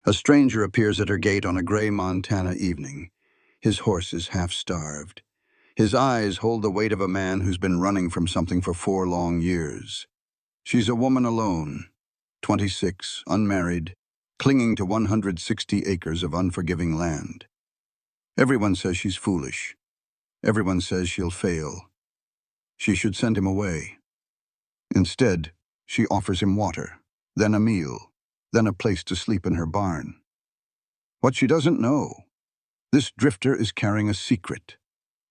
A stranger appears at her gate on a gray Montana evening. His horse is half-starved. His eyes hold the weight of a man who's been running from something for 4 long years. She's a woman alone, 26, unmarried, clinging to 160 acres of unforgiving land. Everyone says she's foolish. Everyone says she'll fail. She should send him away. Instead, she offers him water, then a meal, then a place to sleep in her barn. What she doesn't know, this drifter is carrying a secret,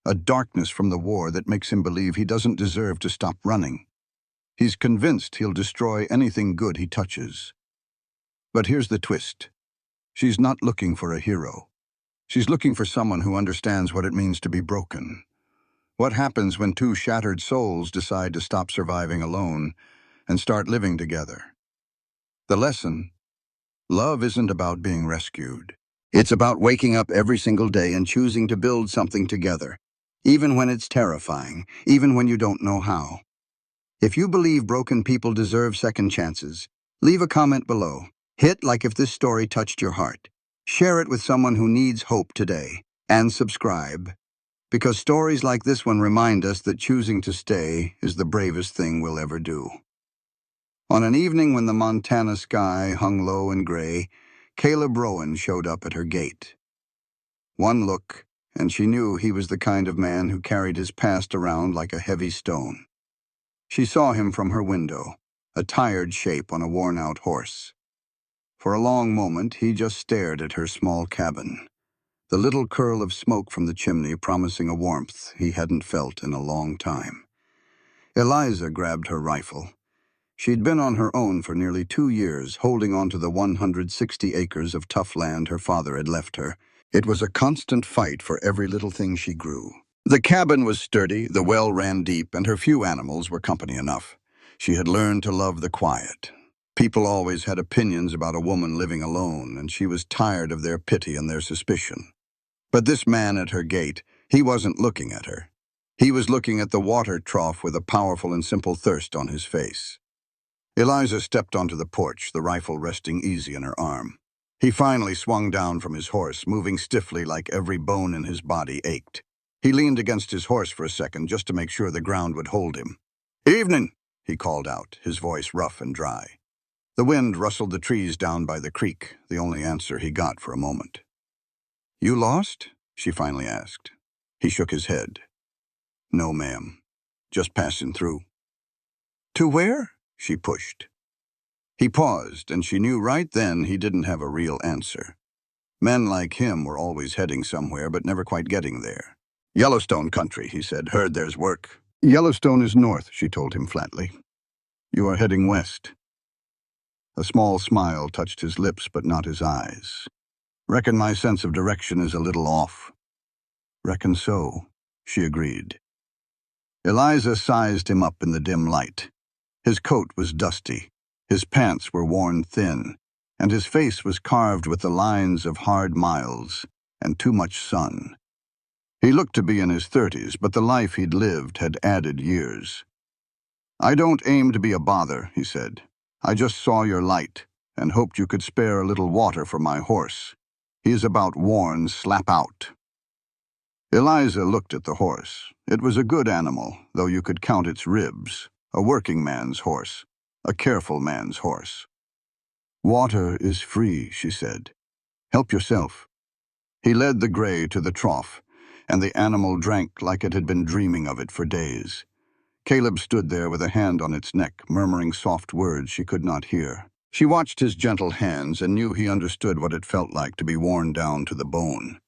a darkness from the war that makes him believe he doesn't deserve to stop running. He's convinced he'll destroy anything good he touches. But here's the twist. She's not looking for a hero. She's looking for someone who understands what it means to be broken. What happens when two shattered souls decide to stop surviving alone and start living together? The lesson: love isn't about being rescued. It's about waking up every single day and choosing to build something together, even when it's terrifying, even when you don't know how. If you believe broken people deserve second chances, leave a comment below. Hit like if this story touched your heart. Share it with someone who needs hope today. And subscribe, because stories like this one remind us that choosing to stay is the bravest thing we'll ever do. On an evening when the Montana sky hung low and gray, Caleb Rowan showed up at her gate. One look, and she knew he was the kind of man who carried his past around like a heavy stone. She saw him from her window, a tired shape on a worn-out horse. For a long moment, he just stared at her small cabin, the little curl of smoke from the chimney promising a warmth he hadn't felt in a long time. Eliza grabbed her rifle. She'd been on her own for nearly 2 years, holding on to the 160 acres of tough land her father had left her. It was a constant fight for every little thing she grew. The cabin was sturdy, the well ran deep, and her few animals were company enough. She had learned to love the quiet. People always had opinions about a woman living alone, and she was tired of their pity and their suspicion. But this man at her gate, he wasn't looking at her. He was looking at the water trough with a powerful and simple thirst on his face. Eliza stepped onto the porch, the rifle resting easy in her arm. He finally swung down from his horse, moving stiffly like every bone in his body ached. He leaned against his horse for a second just to make sure the ground would hold him. "Evening," he called out, his voice rough and dry. The wind rustled the trees down by the creek, the only answer he got for a moment. "You lost?" she finally asked. He shook his head. "No, ma'am. Just passing through." "To where?" she pushed. He paused, and she knew right then he didn't have a real answer. Men like him were always heading somewhere, but never quite getting there. "Yellowstone country," he said. "Heard there's work." "Yellowstone is north," she told him flatly. "You are heading west." A small smile touched his lips, but not his eyes. "Reckon my sense of direction is a little off." "Reckon so," she agreed. Eliza sized him up in the dim light. His coat was dusty, his pants were worn thin, and his face was carved with the lines of hard miles and too much sun. He looked to be in his 30s, but the life he'd lived had added years. "I don't aim to be a bother," he said. "I just saw your light and hoped you could spare a little water for my horse. He is about worn slap out." Eliza looked at the horse. It was a good animal, though you could count its ribs. A working man's horse, a careful man's horse. "Water is free," she said. "Help yourself." He led the gray to the trough, and the animal drank like it had been dreaming of it for days. Caleb stood there with a hand on its neck, murmuring soft words she could not hear. She watched his gentle hands and knew he understood what it felt like to be worn down to the bone.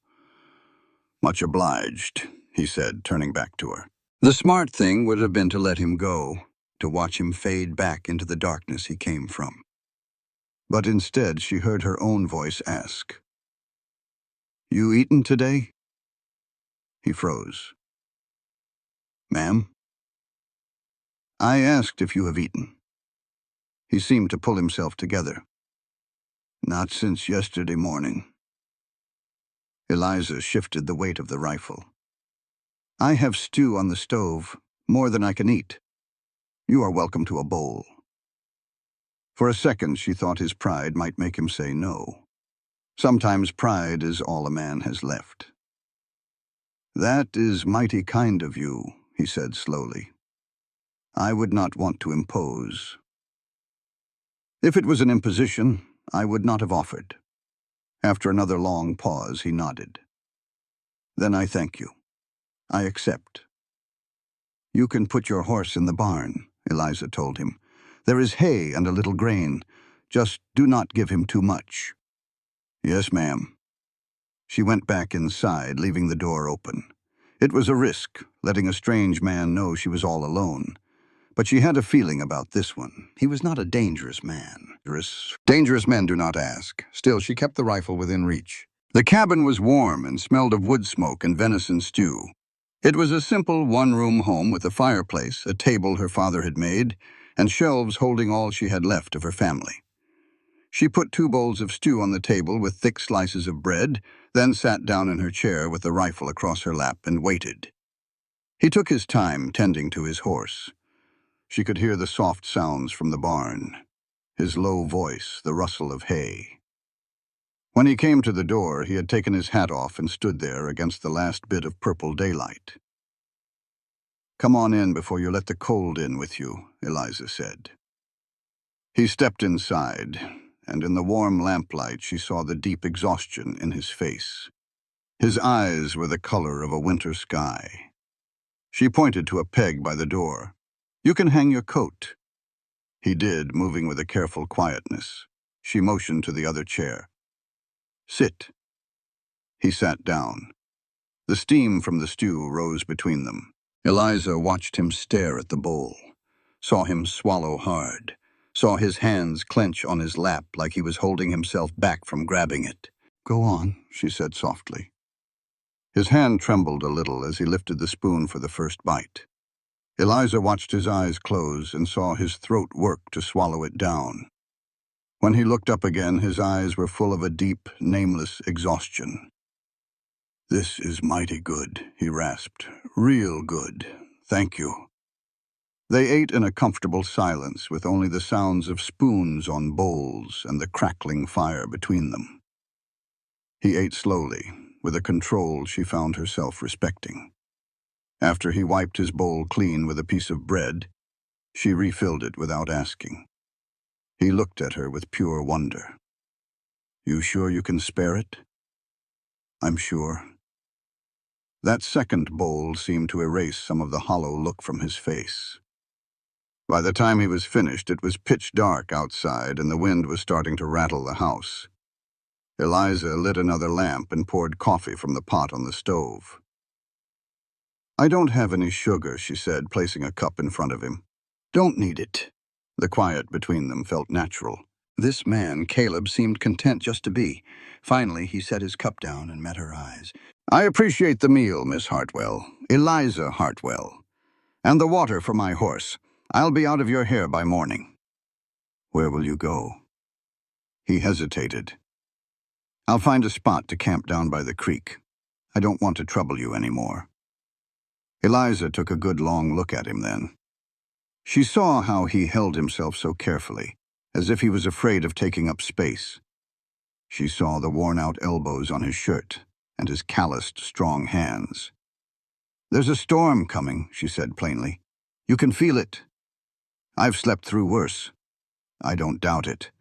"Much obliged," he said, turning back to her. The smart thing would have been to let him go, to watch him fade back into the darkness he came from. But instead she heard her own voice ask, "You eaten today?" He froze. "Ma'am?" "I asked if you have eaten." He seemed to pull himself together. "Not since yesterday morning." Eliza shifted the weight of the rifle. "I have stew on the stove, more than I can eat. You are welcome to a bowl." For a second she thought his pride might make him say no. Sometimes pride is all a man has left. "That is mighty kind of you," he said slowly. "I would not want to impose. If it was an imposition, I would not have offered." After another long pause, he nodded. "Then I thank you. I accept." "You can put your horse in the barn," Eliza told him. "There is hay and a little grain. Just do not give him too much." "Yes, ma'am." She went back inside, leaving the door open. It was a risk, letting a strange man know she was all alone. But she had a feeling about this one. He was not a dangerous man. Dangerous men do not ask. Still, she kept the rifle within reach. The cabin was warm and smelled of wood smoke and venison stew. It was a simple one-room home with a fireplace, a table her father had made, and shelves holding all she had left of her family. She put 2 bowls of stew on the table with thick slices of bread, then sat down in her chair with the rifle across her lap and waited. He took his time tending to his horse. She could hear the soft sounds from the barn, his low voice, the rustle of hay. When he came to the door, he had taken his hat off and stood there against the last bit of purple daylight. "Come on in before you let the cold in with you," Eliza said. He stepped inside, and in the warm lamplight she saw the deep exhaustion in his face. His eyes were the color of a winter sky. She pointed to a peg by the door. "You can hang your coat." He did, moving with a careful quietness. She motioned to the other chair. "Sit." He sat down. The steam from the stew rose between them. Eliza watched him stare at the bowl, saw him swallow hard, saw his hands clench on his lap like he was holding himself back from grabbing it. "Go on," she said softly. His hand trembled a little as he lifted the spoon for the first bite. Eliza watched his eyes close and saw his throat work to swallow it down. When he looked up again, his eyes were full of a deep, nameless exhaustion. "This is mighty good," he rasped. "Real good. Thank you." They ate in a comfortable silence, with only the sounds of spoons on bowls and the crackling fire between them. He ate slowly, with a control she found herself respecting. After he wiped his bowl clean with a piece of bread, she refilled it without asking. He looked at her with pure wonder. "You sure you can spare it?" "I'm sure." That second bowl seemed to erase some of the hollow look from his face. By the time he was finished, it was pitch dark outside and the wind was starting to rattle the house. Eliza lit another lamp and poured coffee from the pot on the stove. "I don't have any sugar," she said, placing a cup in front of him. "Don't need it." The quiet between them felt natural. This man, Caleb, seemed content just to be. Finally, he set his cup down and met her eyes. "I appreciate the meal, Miss Hartwell. Eliza Hartwell. And the water for my horse. I'll be out of your hair by morning." "Where will you go?" He hesitated. "I'll find a spot to camp down by the creek. I don't want to trouble you anymore." Eliza took a good long look at him then. She saw how he held himself so carefully, as if he was afraid of taking up space. She saw the worn-out elbows on his shirt and his calloused, strong hands. "There's a storm coming," she said plainly. "You can feel it. I've slept through worse. I don't doubt it.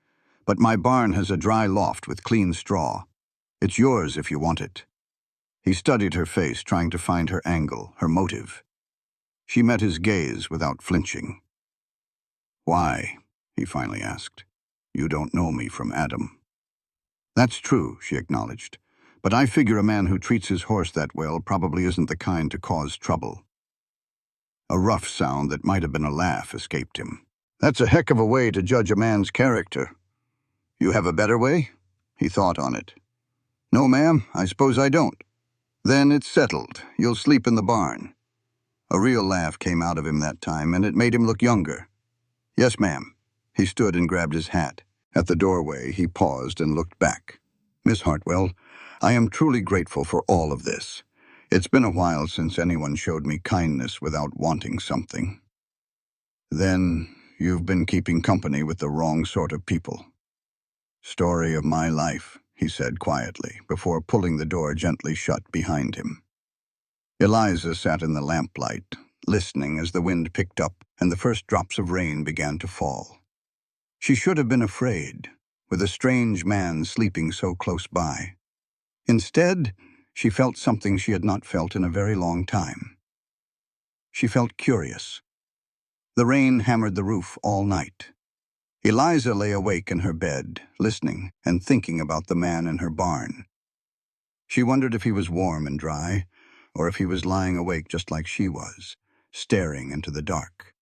But my barn has a dry loft with clean straw. It's yours if you want it." He studied her face, trying to find her angle, her motive. She met his gaze without flinching. "Why?" he finally asked. "You don't know me from Adam." "That's true," she acknowledged. "But I figure a man who treats his horse that well probably isn't the kind to cause trouble." A rough sound that might have been a laugh escaped him. "That's a heck of a way to judge a man's character." "You have a better way?" He thought on it. "No, ma'am, I suppose I don't." "Then it's settled. You'll sleep in the barn." A real laugh came out of him that time, and it made him look younger. "Yes, ma'am." He stood and grabbed his hat. At the doorway, he paused and looked back. "Miss Hartwell, I am truly grateful for all of this. It's been a while since anyone showed me kindness without wanting something." "Then you've been keeping company with the wrong sort of people." "Story of my life," he said quietly, before pulling the door gently shut behind him. Eliza sat in the lamplight, listening as the wind picked up and the first drops of rain began to fall. She should have been afraid, with a strange man sleeping so close by. Instead, she felt something she had not felt in a very long time. She felt curious. The rain hammered the roof all night. Eliza lay awake in her bed, listening and thinking about the man in her barn. She wondered if he was warm and dry, or if he was lying awake just like she was, staring into the dark.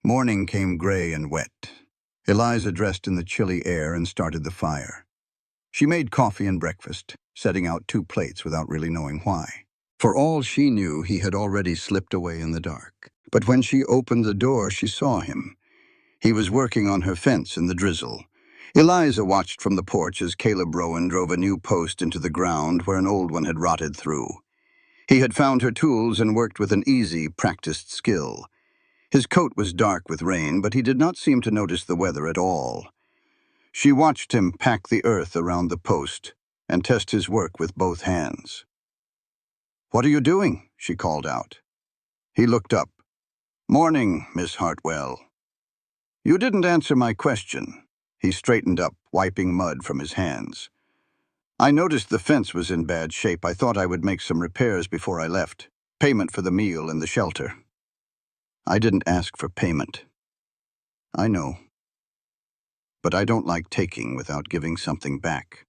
Morning came gray and wet. Eliza dressed in the chilly air and started the fire. She made coffee and breakfast, setting out 2 plates without really knowing why. For all she knew, he had already slipped away in the dark. But when she opened the door, she saw him. He was working on her fence in the drizzle. Eliza watched from the porch as Caleb Rowan drove a new post into the ground where an old one had rotted through. He had found her tools and worked with an easy, practiced skill. His coat was dark with rain, but he did not seem to notice the weather at all. She watched him pack the earth around the post and test his work with both hands. "What are you doing?" she called out. He looked up. "Morning, Miss Hartwell." "You didn't answer my question." He straightened up, wiping mud from his hands. "I noticed the fence was in bad shape. I thought I would make some repairs before I left. Payment for the meal and the shelter." "I didn't ask for payment." "I know. But I don't like taking without giving something back."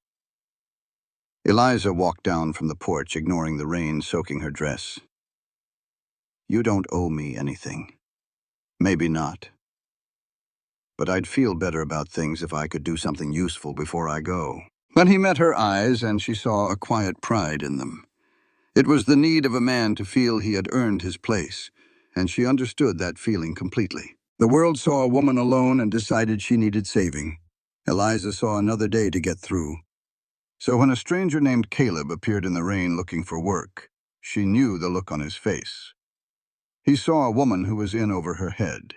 Eliza walked down from the porch, ignoring the rain soaking her dress. "You don't owe me anything." "Maybe not. But I'd feel better about things if I could do something useful before I go." But he met her eyes, and she saw a quiet pride in them. It was the need of a man to feel he had earned his place, and she understood that feeling completely. The world saw a woman alone and decided she needed saving. Eliza saw another day to get through. So when a stranger named Caleb appeared in the rain looking for work, she knew the look on his face. He saw a woman who was in over her head.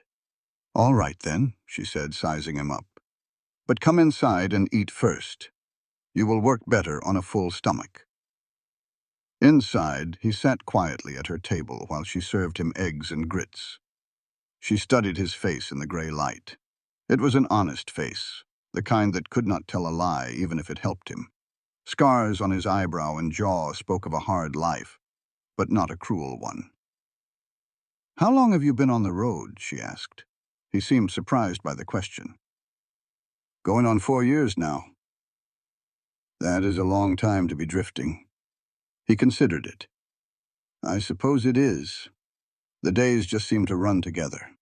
"All right, then," she said, sizing him up. "But come inside and eat first. You will work better on a full stomach." Inside, he sat quietly at her table while she served him eggs and grits. She studied his face in the gray light. It was an honest face, the kind that could not tell a lie even if it helped him. Scars on his eyebrow and jaw spoke of a hard life, but not a cruel one. "How long have you been on the road?" she asked. He seemed surprised by the question. "Going on 4 years now." "That is a long time to be drifting." He considered it. "I suppose it is. The days just seem to run together."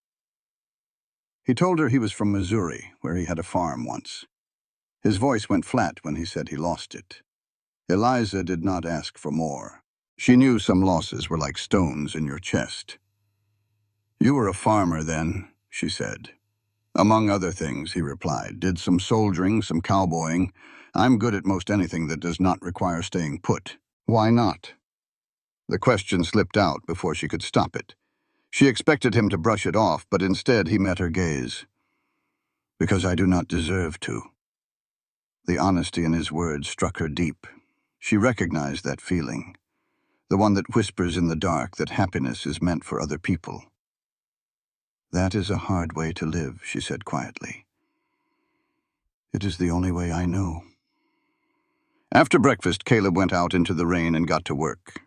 He told her he was from Missouri, where he had a farm once. His voice went flat when he said he lost it. Eliza did not ask for more. She knew some losses were like stones in your chest. "You were a farmer then," she said. "Among other things," he replied. "Did some soldiering, some cowboying. I'm good at most anything that does not require staying put." "Why not?" The question slipped out before she could stop it. She expected him to brush it off, but instead he met her gaze. "Because I do not deserve to." The honesty in his words struck her deep. She recognized that feeling, the one that whispers in the dark that happiness is meant for other people. "That is a hard way to live," she said quietly. "It is the only way I know." After breakfast, Caleb went out into the rain and got to work.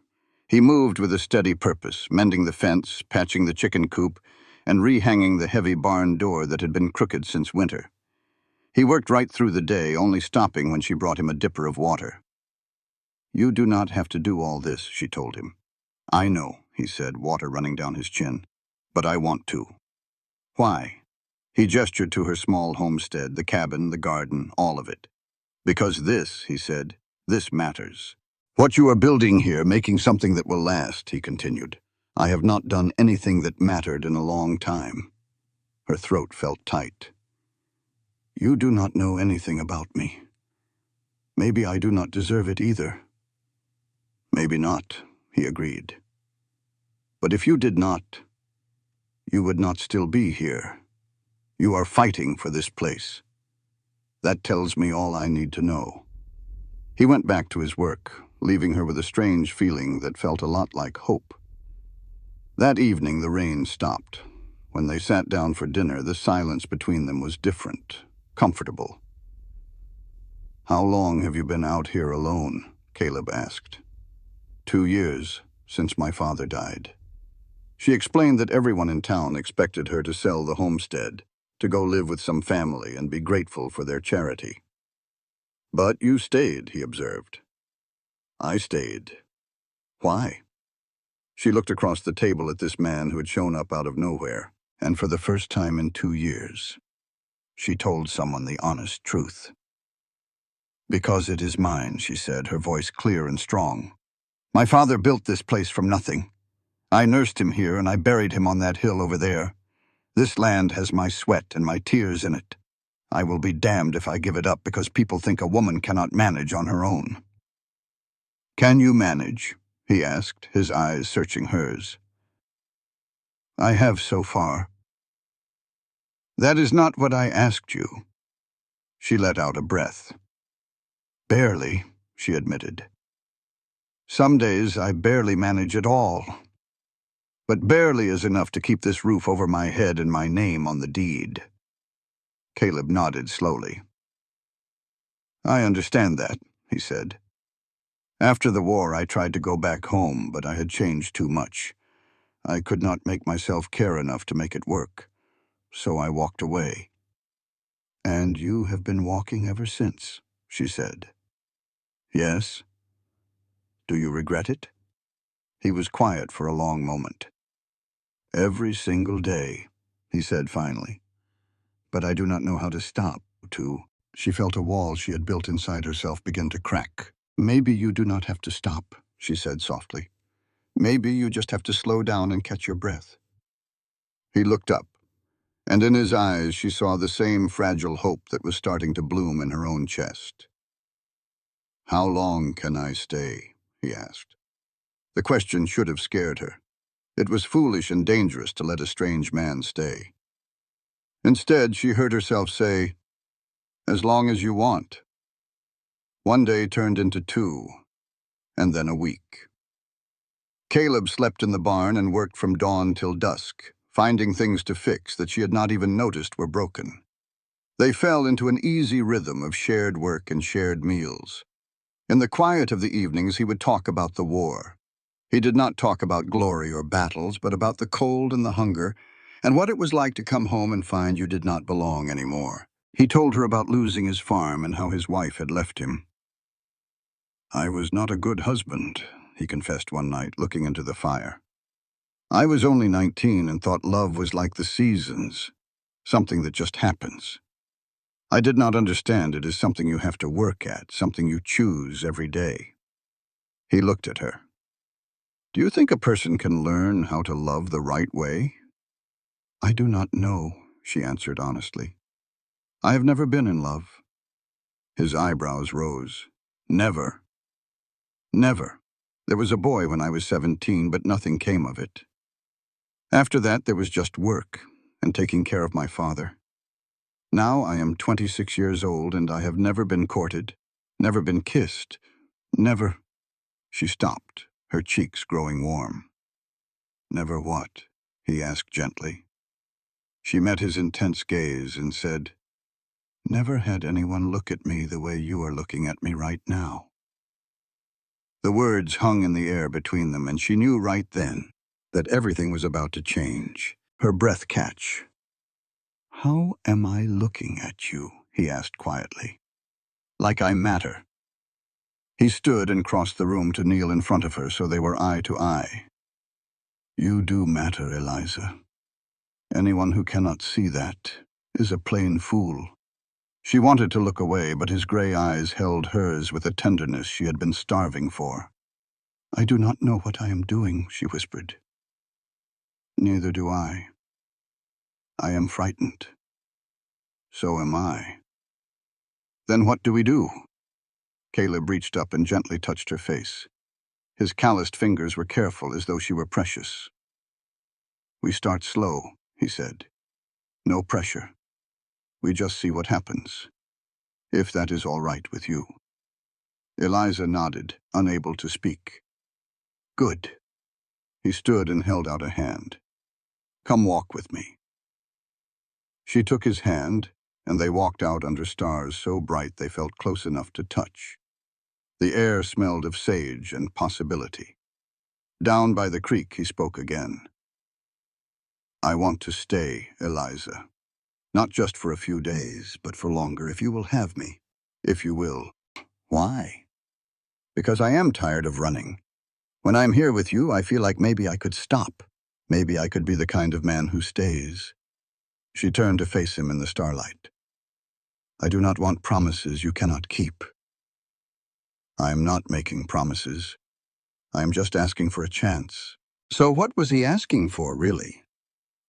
He moved with a steady purpose, mending the fence, patching the chicken coop, and rehanging the heavy barn door that had been crooked since winter. He worked right through the day, only stopping when she brought him a dipper of water. "You do not have to do all this," she told him. "I know," he said, water running down his chin. "But I want to." "Why?" He gestured to her small homestead, the cabin, the garden, all of it. "Because this," he said, "this matters. What you are building here, making something that will last," he continued. "I have not done anything that mattered in a long time." Her throat felt tight. "You do not know anything about me. Maybe I do not deserve it either." "Maybe not," he agreed. "But if you did not, you would not still be here. You are fighting for this place. That tells me all I need to know." He went back to his work, leaving her with a strange feeling that felt a lot like hope. That evening, the rain stopped. When they sat down for dinner, the silence between them was different, comfortable. "How long have you been out here alone?" Caleb asked. 2 years, since my father died." She explained that everyone in town expected her to sell the homestead, to go live with some family and be grateful for their charity. "But you stayed," he observed. "I stayed. Why?" She looked across the table at this man who had shown up out of nowhere, and for the first time in 2 years, she told someone the honest truth. "Because it is mine," she said, her voice clear and strong. "My father built this place from nothing. I nursed him here, and I buried him on that hill over there. This land has my sweat and my tears in it. I will be damned if I give it up because people think a woman cannot manage on her own." "Can you manage?" he asked, his eyes searching hers. "I have so far." "That is not what I asked you." She let out a breath. "Barely," she admitted. "Some days I barely manage at all. But barely is enough to keep this roof over my head and my name on the deed." Caleb nodded slowly. "I understand that," he said. "After the war, I tried to go back home, but I had changed too much. I could not make myself care enough to make it work, so I walked away." "And you have been walking ever since," she said. "Yes." "Do you regret it?" He was quiet for a long moment. "Every single day," he said finally. "But I do not know how to stop, to—" She felt a wall she had built inside herself begin to crack. "Maybe you do not have to stop," she said softly. "Maybe you just have to slow down and catch your breath." He looked up, and in his eyes she saw the same fragile hope that was starting to bloom in her own chest. "How long can I stay?" he asked. The question should have scared her. It was foolish and dangerous to let a strange man stay. Instead, she heard herself say, "As long as you want." One day turned into 2, and then a week. Caleb slept in the barn and worked from dawn till dusk, finding things to fix that she had not even noticed were broken. They fell into an easy rhythm of shared work and shared meals. In the quiet of the evenings, he would talk about the war. He did not talk about glory or battles, but about the cold and the hunger, and what it was like to come home and find you did not belong anymore. He told her about losing his farm and how his wife had left him. "I was not a good husband," he confessed one night, looking into the fire. "I was only 19 and thought love was like the seasons, something that just happens. I did not understand it as something you have to work at, something you choose every day." He looked at her. "Do you think a person can learn how to love the right way?" "I do not know," she answered honestly. "I have never been in love." His eyebrows rose. "Never?" "Never. There was a boy when I was 17, but nothing came of it. After that, there was just work and taking care of my father. Now I am 26 years old, and I have never been courted, never been kissed, never—" She stopped, her cheeks growing warm. "Never what?" he asked gently. She met his intense gaze and said, "Never had anyone look at me the way you are looking at me right now." The words hung in the air between them, and she knew right then that everything was about to change. Her breath catch. "How am I looking at you?" he asked quietly. "Like I matter." He stood and crossed the room to kneel in front of her so they were eye to eye. "You do matter, Eliza. Anyone who cannot see that is a plain fool." She wanted to look away, but his gray eyes held hers with a tenderness she had been starving for. "I do not know what I am doing," she whispered. "Neither do I. I am frightened." "So am I." "Then what do we do?" Caleb reached up and gently touched her face. His calloused fingers were careful, as though she were precious. "We start slow," he said. "No pressure. We just see what happens, if that is all right with you." Eliza nodded, unable to speak. Good. He stood and held out a hand. Come walk with me. She took his hand, and they walked out under stars so bright they felt close enough to touch. The air smelled of sage and possibility. Down by the creek, he spoke again. I want to stay, Eliza. Not just for a few days, but for longer, if you will have me. If you will. Why? Because I am tired of running. When I'm here with you, I feel like maybe I could stop. Maybe I could be the kind of man who stays. She turned to face him in the starlight. I do not want promises you cannot keep. I am not making promises. I am just asking for a chance. So what was he asking for, really?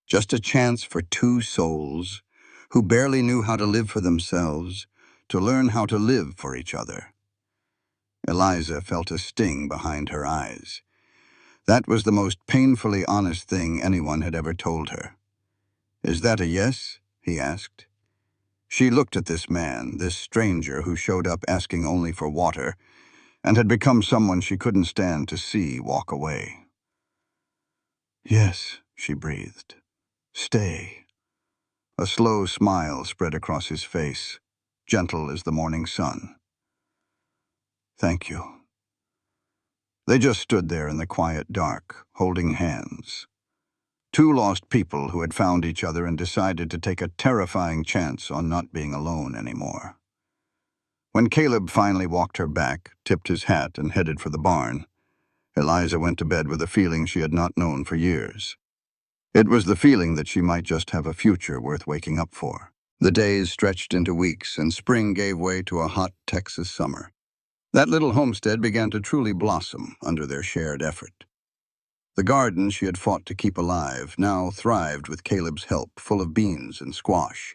Just a chance for two souls who barely knew how to live for themselves, to learn how to live for each other. Eliza felt a sting behind her eyes. That was the most painfully honest thing anyone had ever told her. Is that a yes? He asked. She looked at this man, this stranger who showed up asking only for water, and had become someone she couldn't stand to see walk away. Yes, she breathed. Stay. A slow smile spread across his face, gentle as the morning sun. Thank you. They just stood there in the quiet dark, holding hands. Two lost people who had found each other and decided to take a terrifying chance on not being alone anymore. When Caleb finally walked her back, tipped his hat, and headed for the barn, Eliza went to bed with a feeling she had not known for years. It was the feeling that she might just have a future worth waking up for. The days stretched into weeks, and spring gave way to a hot Texas summer. That little homestead began to truly blossom under their shared effort. The garden she had fought to keep alive now thrived with Caleb's help, full of beans and squash.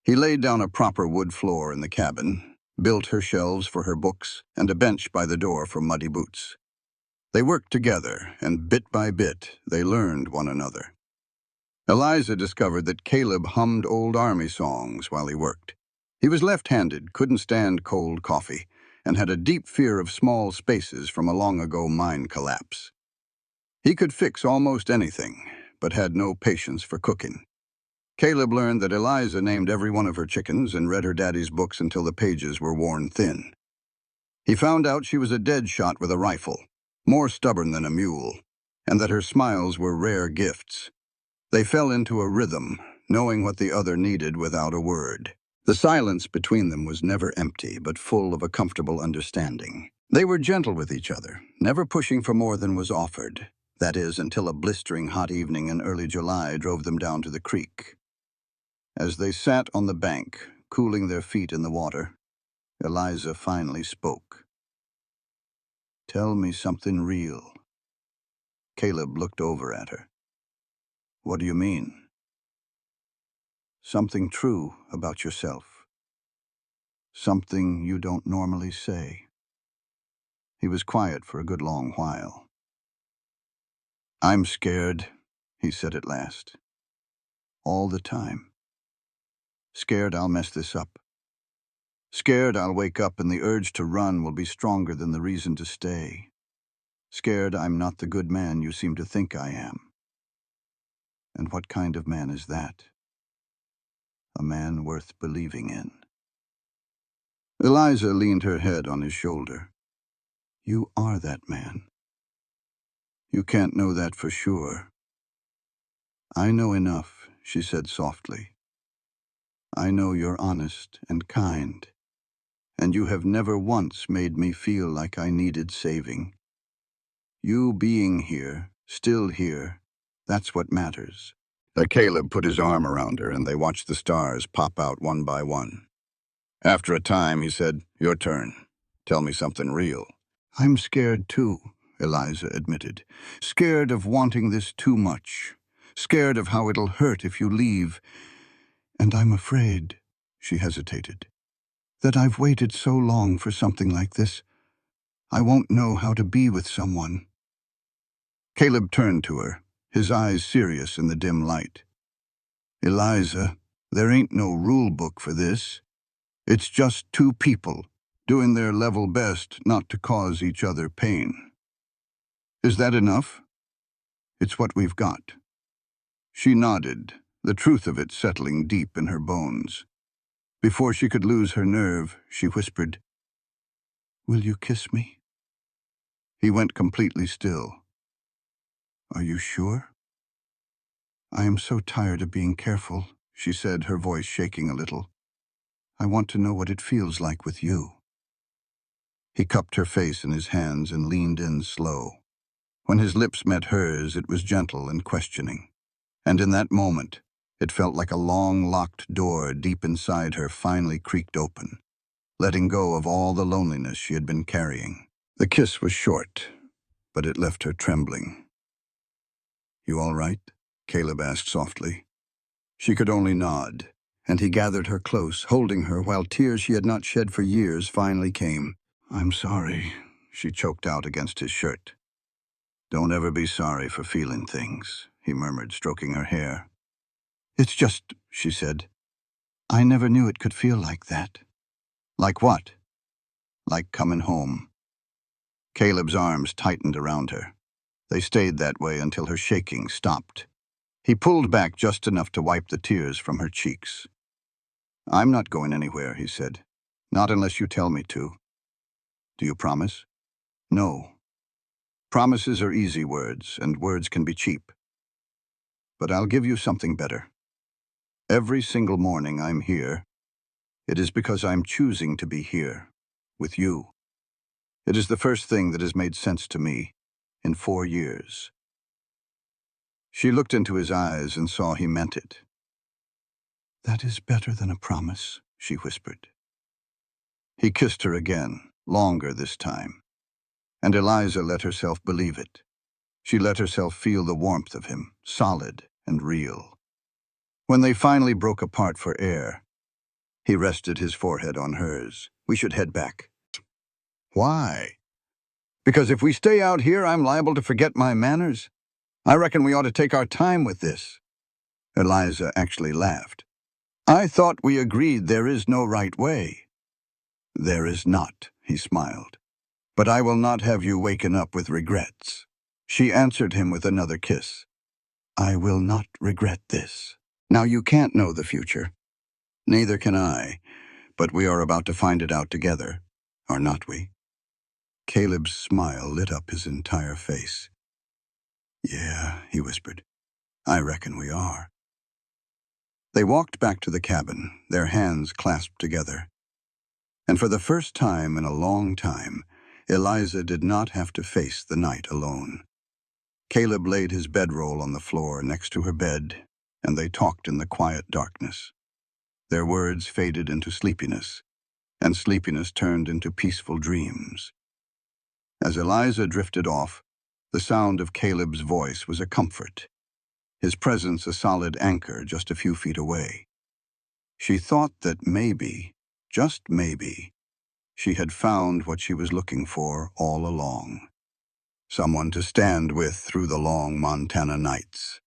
He laid down a proper wood floor in the cabin, built her shelves for her books, and a bench by the door for muddy boots. They worked together, and bit by bit, they learned one another. Eliza discovered that Caleb hummed old army songs while he worked. He was left-handed, couldn't stand cold coffee, and had a deep fear of small spaces from a long-ago mine collapse. He could fix almost anything, but had no patience for cooking. Caleb learned that Eliza named every one of her chickens and read her daddy's books until the pages were worn thin. He found out she was a dead shot with a rifle, more stubborn than a mule, and that her smiles were rare gifts. They fell into a rhythm, knowing what the other needed without a word. The silence between them was never empty, but full of a comfortable understanding. They were gentle with each other, never pushing for more than was offered. That is, until a blistering hot evening in early July drove them down to the creek. As they sat on the bank, cooling their feet in the water, Eliza finally spoke. Tell me something real. Caleb looked over at her. What do you mean? Something true about yourself. Something you don't normally say. He was quiet for a good long while. I'm scared, he said at last. All the time. Scared I'll mess this up. Scared I'll wake up and the urge to run will be stronger than the reason to stay. Scared I'm not the good man you seem to think I am. And what kind of man is that? A man worth believing in. Eliza leaned her head on his shoulder. You are that man. You can't know that for sure. I know enough, she said softly. I know you're honest and kind, and you have never once made me feel like I needed saving. You being here, still here, that's what matters. Caleb put his arm around her, and they watched the stars pop out one by one. After a time, he said, Your turn. Tell me something real. I'm scared too, Eliza admitted. Scared of wanting this too much. Scared of how it'll hurt if you leave. And I'm afraid, she hesitated, that I've waited so long for something like this. I won't know how to be with someone. Caleb turned to her, his eyes serious in the dim light. Eliza, there ain't no rule book for this. It's just two people, doing their level best not to cause each other pain. Is that enough? It's what we've got. She nodded, the truth of it settling deep in her bones. Before she could lose her nerve, she whispered, "Will you kiss me?" He went completely still. "Are you sure?" "I am so tired of being careful," she said, her voice shaking a little. "I want to know what it feels like with you." He cupped her face in his hands and leaned in slow. When his lips met hers, it was gentle and questioning. And in that moment, it felt like a long locked door deep inside her finally creaked open, letting go of all the loneliness she had been carrying. The kiss was short, but it left her trembling. "You all right?" Caleb asked softly. She could only nod, and he gathered her close, holding her while tears she had not shed for years finally came. "I'm sorry," she choked out against his shirt. "Don't ever be sorry for feeling things," he murmured, stroking her hair. "It's just," she said, "I never knew it could feel like that." "Like what?" "Like coming home." Caleb's arms tightened around her. They stayed that way until her shaking stopped. He pulled back just enough to wipe the tears from her cheeks. "I'm not going anywhere," he said. "Not unless you tell me to." "Do you promise?" "No. Promises are easy words, and words can be cheap. But I'll give you something better. Every single morning I'm here, it is because I'm choosing to be here, with you. It is the first thing that has made sense to me in 4 years." She looked into his eyes and saw he meant it. "That is better than a promise," she whispered. He kissed her again, longer this time, and Eliza let herself believe it. She let herself feel the warmth of him, solid and real. When they finally broke apart for air, he rested his forehead on hers. "We should head back." "Why?" "Because if we stay out here, I'm liable to forget my manners. I reckon we ought to take our time with this." Eliza actually laughed. "I thought we agreed there is no right way." "There is not," he smiled. "But I will not have you waken up with regrets." She answered him with another kiss. "I will not regret this." Now you can't know the future. Neither can I, but we are about to find it out together, are not we? Caleb's smile lit up his entire face. "Yeah," he whispered. "I reckon we are." They walked back to the cabin, their hands clasped together. And for the first time in a long time, Eliza did not have to face the night alone. Caleb laid his bedroll on the floor next to her bed, and they talked in the quiet darkness. Their words faded into sleepiness, and sleepiness turned into peaceful dreams. As Eliza drifted off, the sound of Caleb's voice was a comfort, his presence a solid anchor just a few feet away. She thought that maybe, just maybe, she had found what she was looking for all along. Someone to stand with through the long Montana nights.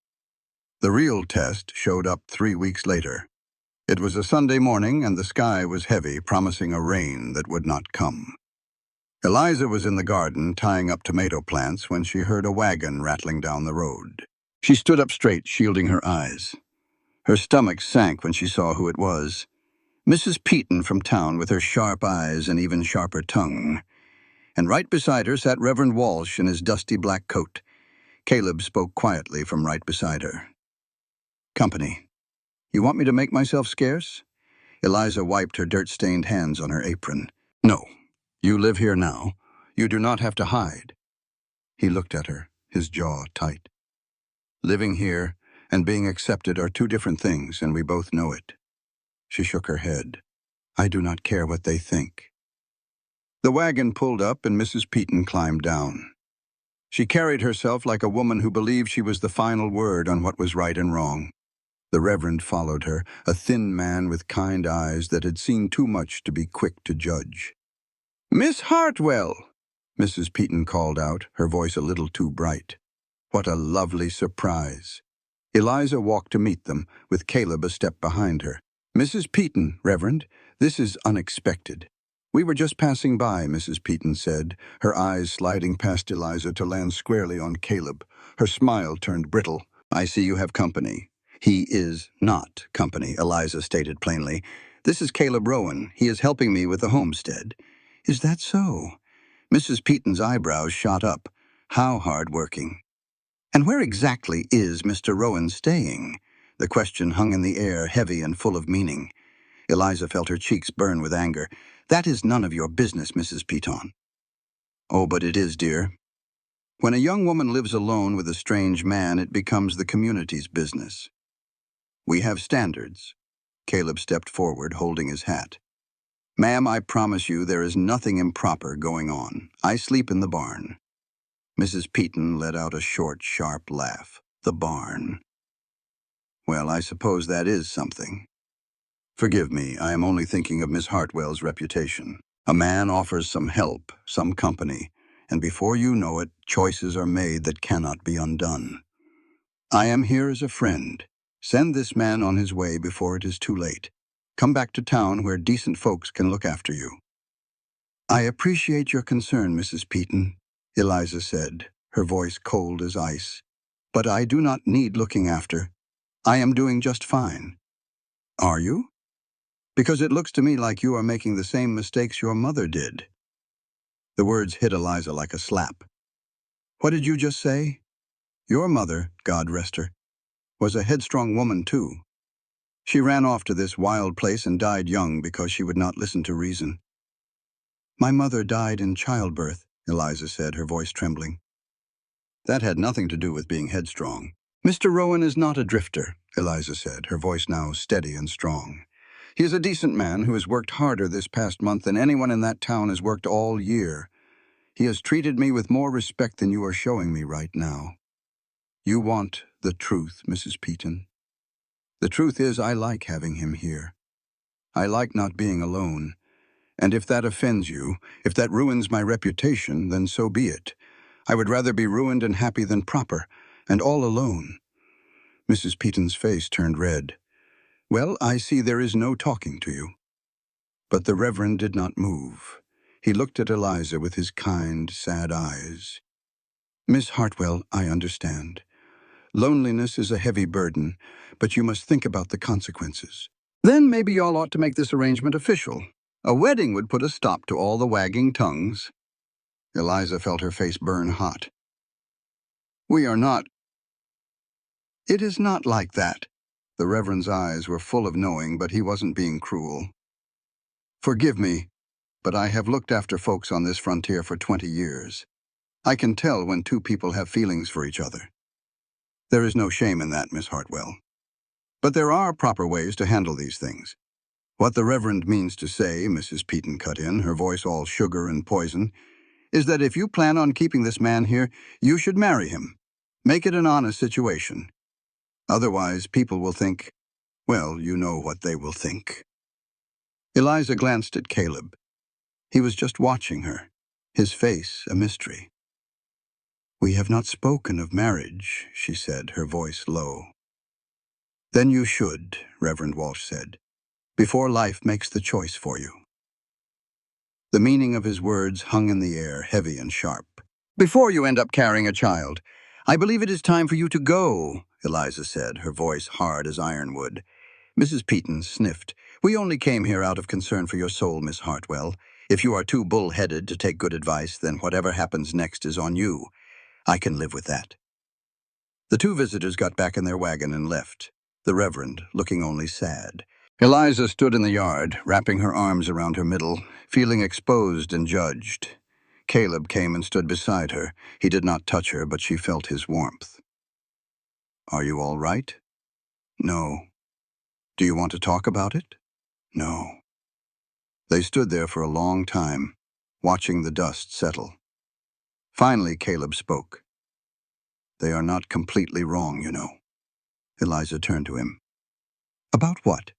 The real test showed up 3 weeks later. It was a Sunday morning, and the sky was heavy, promising a rain that would not come. Eliza was in the garden tying up tomato plants when she heard a wagon rattling down the road. She stood up straight, shielding her eyes. Her stomach sank when she saw who it was. Mrs. Peaton from town with her sharp eyes and even sharper tongue. And right beside her sat Reverend Walsh in his dusty black coat. Caleb spoke quietly from right beside her. "Company. You want me to make myself scarce?" Eliza wiped her dirt-stained hands on her apron. "No. You live here now. You do not have to hide." He looked at her, his jaw tight. "Living here and being accepted are two different things, and we both know it." She shook her head. "I do not care what they think." The wagon pulled up and Mrs. Peaton climbed down. She carried herself like a woman who believed she was the final word on what was right and wrong. The Reverend followed her, a thin man with kind eyes that had seen too much to be quick to judge. "Miss Hartwell!" Mrs. Peaton called out, her voice a little too bright. What a lovely surprise. Eliza walked to meet them, with Caleb a step behind her. "Mrs. Peaton, Reverend, this is unexpected." "We were just passing by," Mrs. Peaton said, her eyes sliding past Eliza to land squarely on Caleb. Her smile turned brittle. "I see you have company." "He is not company," Eliza stated plainly. "This is Caleb Rowan. He is helping me with the homestead." "Is that so?" Mrs. Peaton's eyebrows shot up. "How hard-working." "And where exactly is Mr. Rowan staying?" The question hung in the air, heavy and full of meaning. Eliza felt her cheeks burn with anger. "That is none of your business, Mrs. Peaton." "Oh, but it is, dear. When a young woman lives alone with a strange man, it becomes the community's business. We have standards." Caleb stepped forward, holding his hat. "Ma'am, I promise you there is nothing improper going on. I sleep in the barn." Mrs. Peaton let out a short, sharp laugh. "The barn. Well, I suppose that is something. Forgive me, I am only thinking of Miss Hartwell's reputation. A man offers some help, some company, and before you know it, choices are made that cannot be undone. I am here as a friend. Send this man on his way before it is too late. Come back to town where decent folks can look after you." "I appreciate your concern, Mrs. Peaton," Eliza said, her voice cold as ice. "But I do not need looking after. I am doing just fine." "Are you? Because it looks to me like you are making the same mistakes your mother did." The words hit Eliza like a slap. "What did you just say?" "Your mother, God rest her, was a headstrong woman too. She ran off to this wild place and died young because she would not listen to reason." "My mother died in childbirth," Eliza said, her voice trembling. "That had nothing to do with being headstrong." "Mr. Rowan is not a drifter," Eliza said, her voice now steady and strong. "He is a decent man who has worked harder this past month than anyone in that town has worked all year. He has treated me with more respect than you are showing me right now. You want the truth, Mrs. Peaton. The truth is I like having him here. I like not being alone. And if that offends you, if that ruins my reputation, then so be it. I would rather be ruined and happy than proper, and all alone." Mrs. Peaton's face turned red. "Well, I see there is no talking to you." But the Reverend did not move. He looked at Eliza with his kind, sad eyes. "Miss Hartwell, I understand. Loneliness is a heavy burden, but you must think about the consequences. Then maybe y'all ought to make this arrangement official. A wedding would put a stop to all the wagging tongues." Eliza felt her face burn hot. "We are not—" "It is not like that." The Reverend's eyes were full of knowing, but he wasn't being cruel. "Forgive me, but I have looked after folks on this frontier for 20 years. I can tell when two people have feelings for each other. There is no shame in that, Miss Hartwell. But there are proper ways to handle these things. What the Reverend means to say," Mrs. Peaton cut in, her voice all sugar and poison, "is that if you plan on keeping this man here, you should marry him. Make it an honest situation. Otherwise, people will think, well, you know what they will think." Eliza glanced at Caleb. He was just watching her, his face a mystery. "We have not spoken of marriage," she said, her voice low. "Then you should," Reverend Walsh said, "before life makes the choice for you." The meaning of his words hung in the air, heavy and sharp. "Before you end up carrying a child. I believe it is time for you to go," Eliza said, her voice hard as ironwood. Mrs. Peaton sniffed. "We only came here out of concern for your soul, Miss Hartwell. If you are too bull-headed to take good advice, then whatever happens next is on you. I can live with that." The two visitors got back in their wagon and left, the Reverend looking only sad. Eliza stood in the yard, wrapping her arms around her middle, feeling exposed and judged. Caleb came and stood beside her. He did not touch her, but she felt his warmth. "Are you all right?" "No." "Do you want to talk about it?" "No." They stood there for a long time, watching the dust settle. Finally, Caleb spoke. "They are not completely wrong, you know." Eliza turned to him. "About what?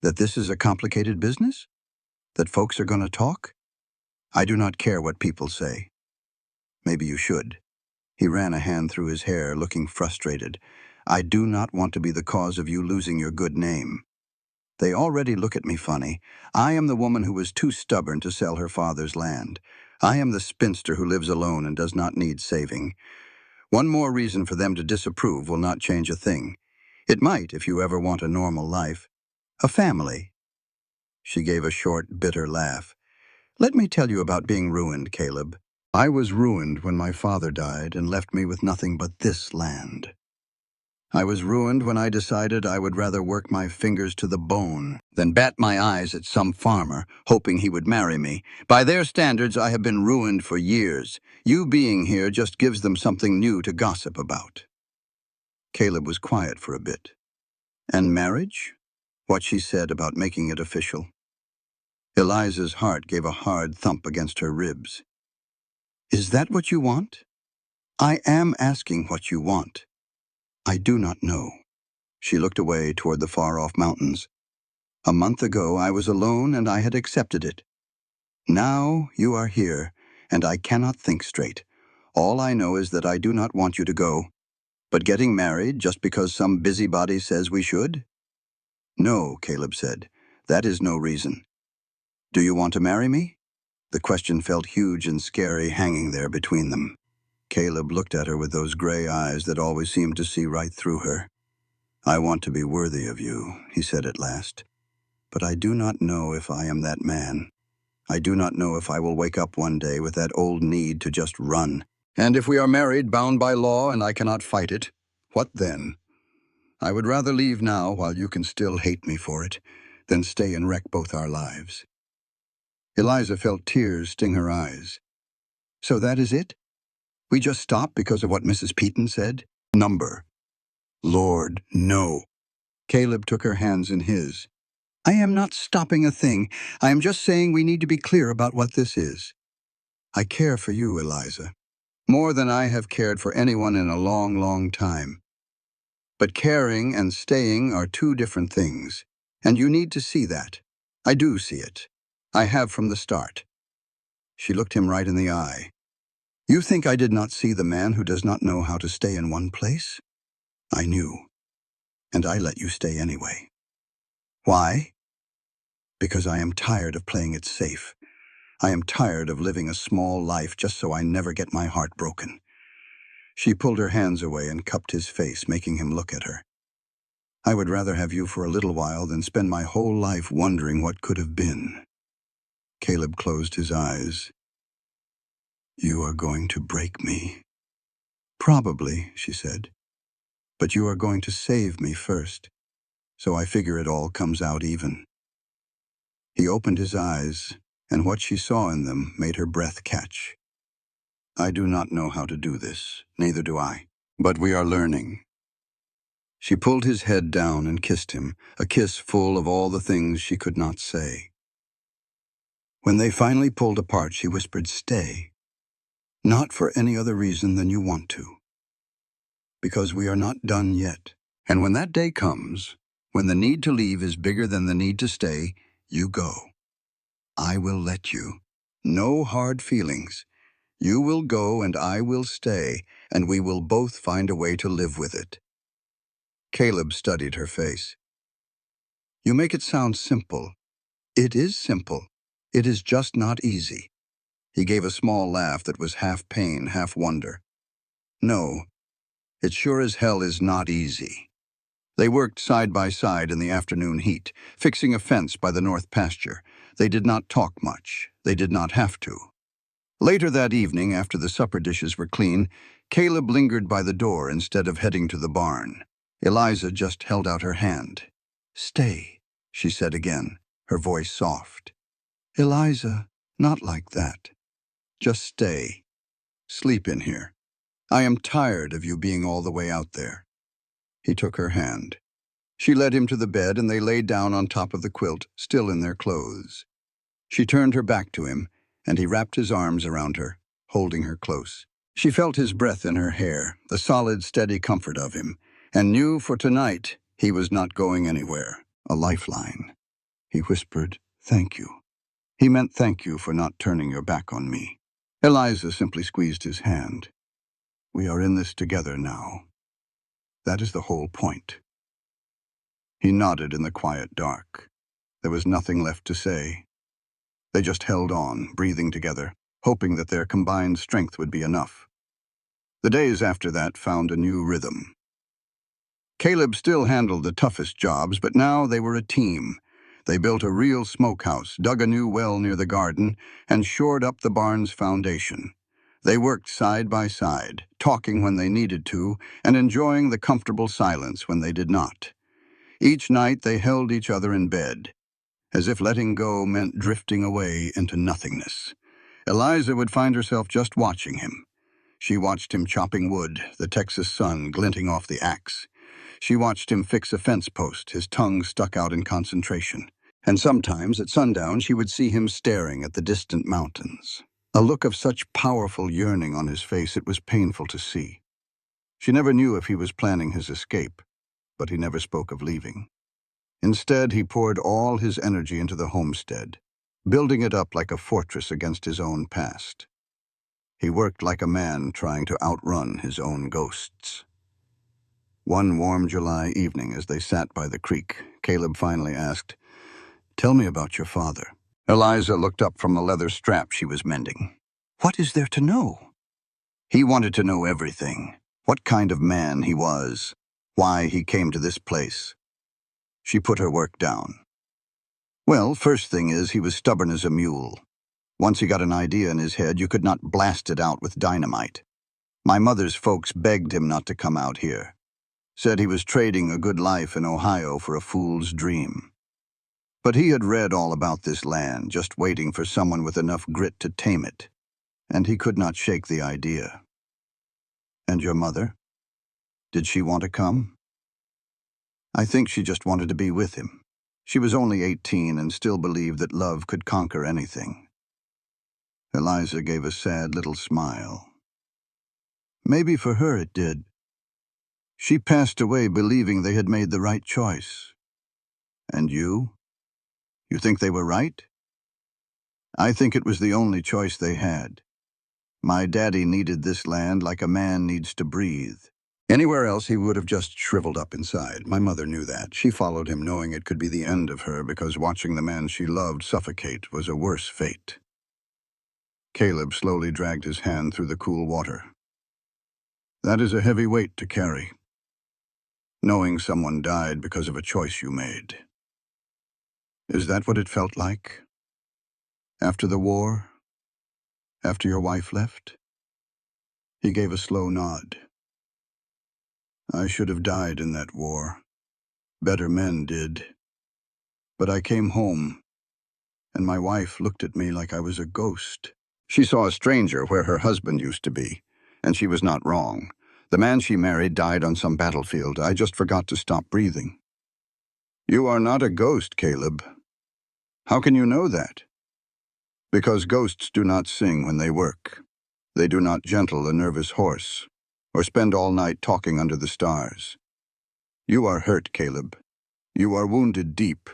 That this is a complicated business? That folks are going to talk? I do not care what people say." "Maybe you should." He ran a hand through his hair, looking frustrated. "I do not want to be the cause of you losing your good name." They already look at me funny. I am the woman who was too stubborn to sell her father's land. I am the spinster who lives alone and does not need saving. One more reason for them to disapprove will not change a thing. It might if you ever want a normal life. A family. She gave a short, bitter laugh. Let me tell you about being ruined, Caleb. I was ruined when my father died and left me with nothing but this land. I was ruined when I decided I would rather work my fingers to the bone than bat my eyes at some farmer, hoping he would marry me. By their standards, I have been ruined for years. You being here just gives them something new to gossip about. Caleb was quiet for a bit. And marriage? What she said about making it official. Eliza's heart gave a hard thump against her ribs. Is that what you want? I am asking what you want. I do not know. She looked away toward the far-off mountains. A month ago I was alone and I had accepted it. Now you are here, and I cannot think straight. All I know is that I do not want you to go. But getting married just because some busybody says we should? No, Caleb said. That is no reason. Do you want to marry me? The question felt huge and scary hanging there between them. Caleb looked at her with those gray eyes that always seemed to see right through her. I want to be worthy of you, he said at last. But I do not know if I am that man. I do not know if I will wake up one day with that old need to just run. And if we are married, bound by law, and I cannot fight it, what then? I would rather leave now while you can still hate me for it, than stay and wreck both our lives. Eliza felt tears sting her eyes. So that is it? We just stop because of what Mrs. Peaton said? Number. Lord, no. Caleb took her hands in his. I am not stopping a thing. I am just saying we need to be clear about what this is. I care for you, Eliza, more than I have cared for anyone in a long, long time. But caring and staying are two different things, and you need to see that. I do see it. I have from the start. She looked him right in the eye. You think I did not see the man who does not know how to stay in one place? I knew, and I let you stay anyway. Why? Because I am tired of playing it safe. I am tired of living a small life just so I never get my heart broken. She pulled her hands away and cupped his face, making him look at her. I would rather have you for a little while than spend my whole life wondering what could have been. Caleb closed his eyes. You are going to break me. Probably, she said. But you are going to save me first. So I figure it all comes out even. He opened his eyes, and what she saw in them made her breath catch. I do not know how to do this, neither do I. But we are learning. She pulled his head down and kissed him, a kiss full of all the things she could not say. When they finally pulled apart, she whispered, Stay. Not for any other reason than you want to. Because we are not done yet. And when that day comes, when the need to leave is bigger than the need to stay, you go. I will let you. No hard feelings. You will go and I will stay, and we will both find a way to live with it. Caleb studied her face. You make it sound simple. It is simple. It is just not easy. He gave a small laugh that was half pain, half wonder. No, it sure as hell is not easy. They worked side by side in the afternoon heat, fixing a fence by the north pasture. They did not talk much. They did not have to. Later that evening, after the supper dishes were clean, Caleb lingered by the door instead of heading to the barn. Eliza just held out her hand. Stay, she said again, her voice soft. Eliza, not like that. Just stay. Sleep in here. I am tired of you being all the way out there. He took her hand. She led him to the bed and they lay down on top of the quilt, still in their clothes. She turned her back to him, and he wrapped his arms around her, holding her close. She felt his breath in her hair, the solid, steady comfort of him, and knew for tonight he was not going anywhere. A lifeline. He whispered, Thank you. He meant thank you for not turning your back on me. Eliza simply squeezed his hand. We are in this together now. That is the whole point. He nodded in the quiet dark. There was nothing left to say. They just held on, breathing together, hoping that their combined strength would be enough. The days after that found a new rhythm. Caleb still handled the toughest jobs, but now they were a team. They built a real smokehouse, dug a new well near the garden, and shored up the barn's foundation. They worked side by side, talking when they needed to, and enjoying the comfortable silence when they did not. Each night they held each other in bed, as if letting go meant drifting away into nothingness. Eliza would find herself just watching him. She watched him chopping wood, the Texas sun glinting off the axe. She watched him fix a fence post, his tongue stuck out in concentration. And sometimes, at sundown, she would see him staring at the distant mountains. A look of such powerful yearning on his face it was painful to see. She never knew if he was planning his escape, but he never spoke of leaving. Instead, he poured all his energy into the homestead, building it up like a fortress against his own past. He worked like a man trying to outrun his own ghosts. One warm July evening, as they sat by the creek, Caleb finally asked, "Tell me about your father." Eliza looked up from the leather strap she was mending. "What is there to know?" He wanted to know everything. What kind of man he was. Why he came to this place. She put her work down. "Well, first thing is, he was stubborn as a mule. Once he got an idea in his head, you could not blast it out with dynamite. My mother's folks begged him not to come out here. Said he was trading a good life in Ohio for a fool's dream. But he had read all about this land, just waiting for someone with enough grit to tame it. And he could not shake the idea." "And your mother? Did she want to come?" "I think she just wanted to be with him. She was only 18 and still believed that love could conquer anything." Eliza gave a sad little smile. "Maybe for her it did. She passed away believing they had made the right choice. And you? You think they were right?" "I think it was the only choice they had. My daddy needed this land like a man needs to breathe. Anywhere else he would have just shriveled up inside. My mother knew that. She followed him knowing it could be the end of her because watching the man she loved suffocate was a worse fate." Caleb slowly dragged his hand through the cool water. "That is a heavy weight to carry. Knowing someone died because of a choice you made. Is that what it felt like? After the war? After your wife left?" He gave a slow nod. "I should have died in that war. Better men did. But I came home, and my wife looked at me like I was a ghost. She saw a stranger where her husband used to be, and she was not wrong. The man she married died on some battlefield. I just forgot to stop breathing." "You are not a ghost, Caleb." "How can you know that?" "Because ghosts do not sing when they work. They do not gentle a nervous horse, or spend all night talking under the stars. You are hurt, Caleb. You are wounded deep,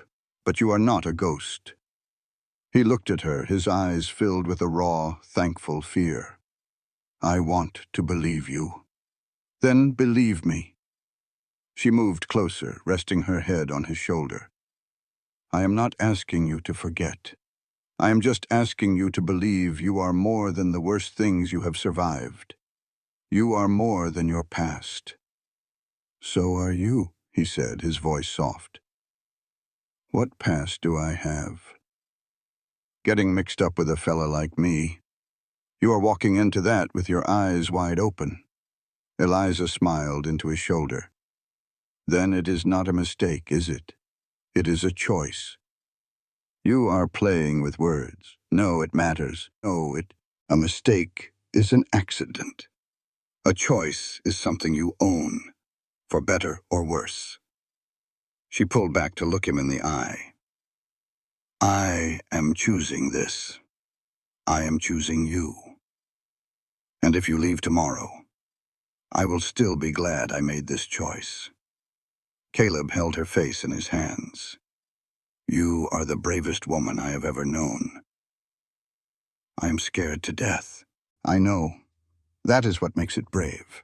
but you are not a ghost." He looked at her, his eyes filled with a raw, thankful fear. "I want to believe you." "Then believe me." She moved closer, resting her head on his shoulder. "I am not asking you to forget. I am just asking you to believe you are more than the worst things you have survived. You are more than your past." "So are you," he said, his voice soft. "What past do I have?" "Getting mixed up with a fella like me. You are walking into that with your eyes wide open." Eliza smiled into his shoulder. "Then it is not a mistake, is it? It is a choice." "You are playing with words. No, it matters. A mistake is an accident. A choice is something you own, for better or worse." She pulled back to look him in the eye. "I am choosing this. I am choosing you. And if you leave tomorrow, I will still be glad I made this choice." Caleb held her face in his hands. "You are the bravest woman I have ever known." "I am scared to death." "I know. That is what makes it brave."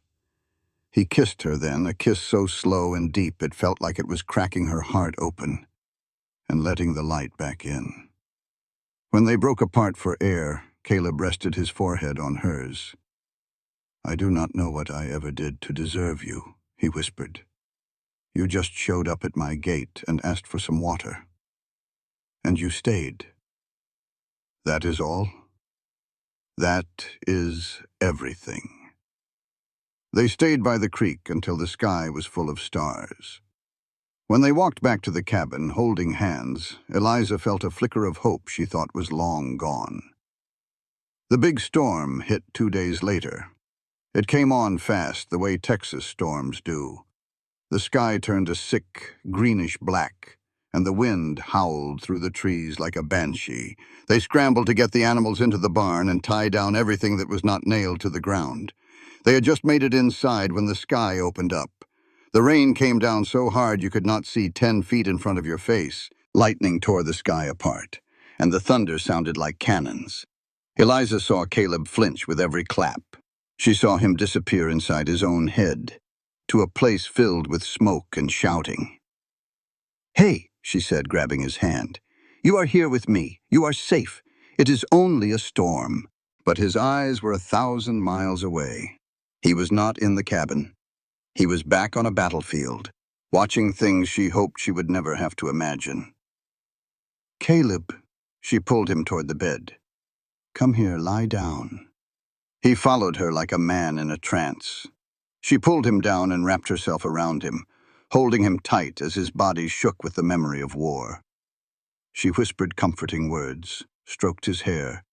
He kissed her then, a kiss so slow and deep it felt like it was cracking her heart open and letting the light back in. When they broke apart for air, Caleb rested his forehead on hers. "I do not know what I ever did to deserve you," he whispered. "You just showed up at my gate and asked for some water. And you stayed. That is all? That is everything." They stayed by the creek until the sky was full of stars. When they walked back to the cabin, holding hands, Eliza felt a flicker of hope she thought was long gone. The big storm hit 2 days later. It came on fast, the way Texas storms do. The sky turned a sick, greenish black, and the wind howled through the trees like a banshee. They scrambled to get the animals into the barn and tie down everything that was not nailed to the ground. They had just made it inside when the sky opened up. The rain came down so hard you could not see 10 feet in front of your face. Lightning tore the sky apart, and the thunder sounded like cannons. Eliza saw Caleb flinch with every clap. She saw him disappear inside his own head, to a place filled with smoke and shouting. "Hey," she said, grabbing his hand. "You are here with me. You are safe. It is only a storm." But his eyes were 1,000 miles away. He was not in the cabin. He was back on a battlefield, watching things she hoped she would never have to imagine. "Caleb," she pulled him toward the bed. "Come here, lie down." He followed her like a man in a trance. She pulled him down and wrapped herself around him, holding him tight as his body shook with the memory of war. She whispered comforting words, stroked his hair,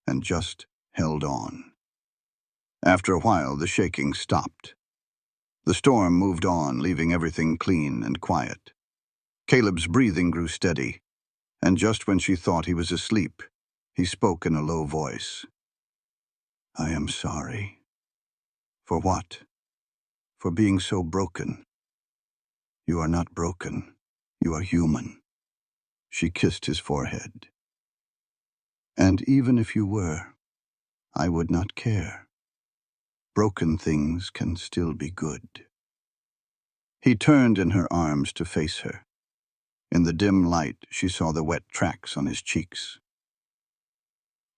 and just held on. After a while, the shaking stopped. The storm moved on, leaving everything clean and quiet. Caleb's breathing grew steady, and just when she thought he was asleep, he spoke in a low voice. "I am sorry." "For what?" "For being so broken." "You are not broken. You are human." She kissed his forehead. "And even if you were, I would not care. Broken things can still be good." He turned in her arms to face her. In the dim light, she saw the wet tracks on his cheeks.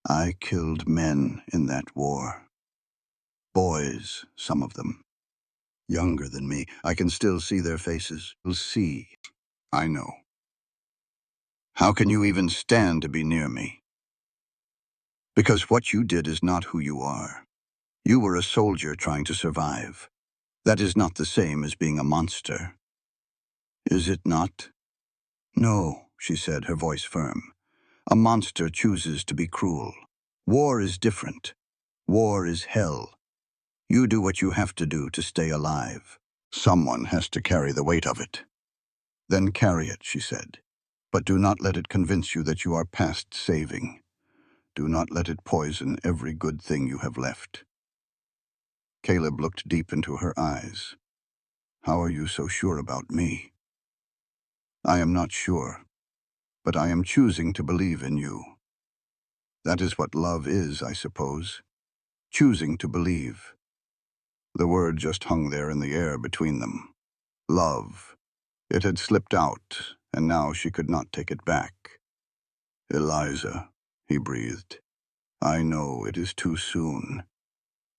"I killed men in that war. Boys, some of them. Younger than me. I can still see their faces. You'll see. I know. How can you even stand to be near me? Because what you did is not who you are. You were a soldier trying to survive. That is not the same as being a monster." "Is it not?" "No," she said, her voice firm. "A monster chooses to be cruel. War is different. War is hell. You do what you have to do to stay alive. Someone has to carry the weight of it." "Then carry it," she said. "But do not let it convince you that you are past saving. Do not let it poison every good thing you have left." Caleb looked deep into her eyes. "How are you so sure about me?" "I am not sure, but I am choosing to believe in you. That is what love is, I suppose. Choosing to believe." The word just hung there in the air between them. Love. It had slipped out, and now she could not take it back. "Eliza," he breathed. "I know it is too soon.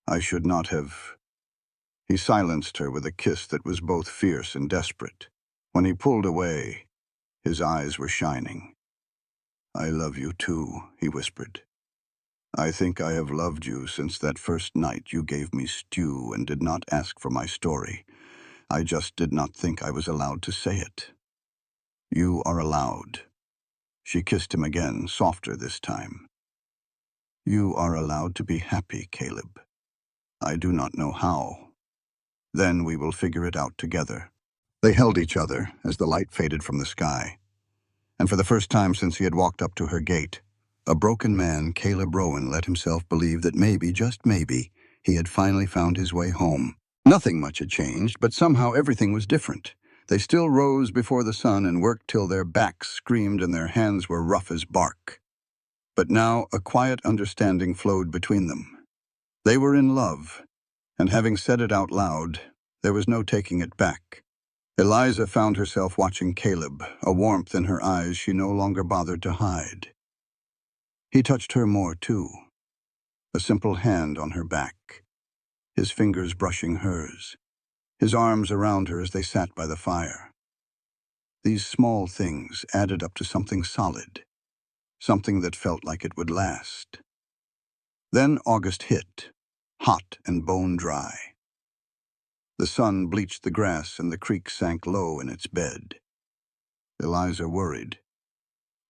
I should not have—" He silenced her with a kiss that was both fierce and desperate. When he pulled away, his eyes were shining. "I love you too," he whispered. "I think I have loved you since that first night you gave me stew and did not ask for my story. I just did not think I was allowed to say it." "You are allowed." She kissed him again, softer this time. "You are allowed to be happy, Caleb. I do not know how. Then we will figure it out together." They held each other as the light faded from the sky. And for the first time since he had walked up to her gate, a broken man, Caleb Rowan, let himself believe that maybe, just maybe, he had finally found his way home. Nothing much had changed, but somehow everything was different. They still rose before the sun and worked till their backs screamed and their hands were rough as bark. But now a quiet understanding flowed between them. They were in love, and having said it out loud, There was no taking it back. Eliza found herself watching Caleb, a warmth in her eyes she no longer bothered to hide. He touched her more, too, a simple hand on her back, his fingers brushing hers, his arms around her as they sat by the fire. These small things added up to something solid, something that felt like it would last. Then August hit, hot and bone dry. The sun bleached the grass and the creek sank low in its bed. Eliza worried,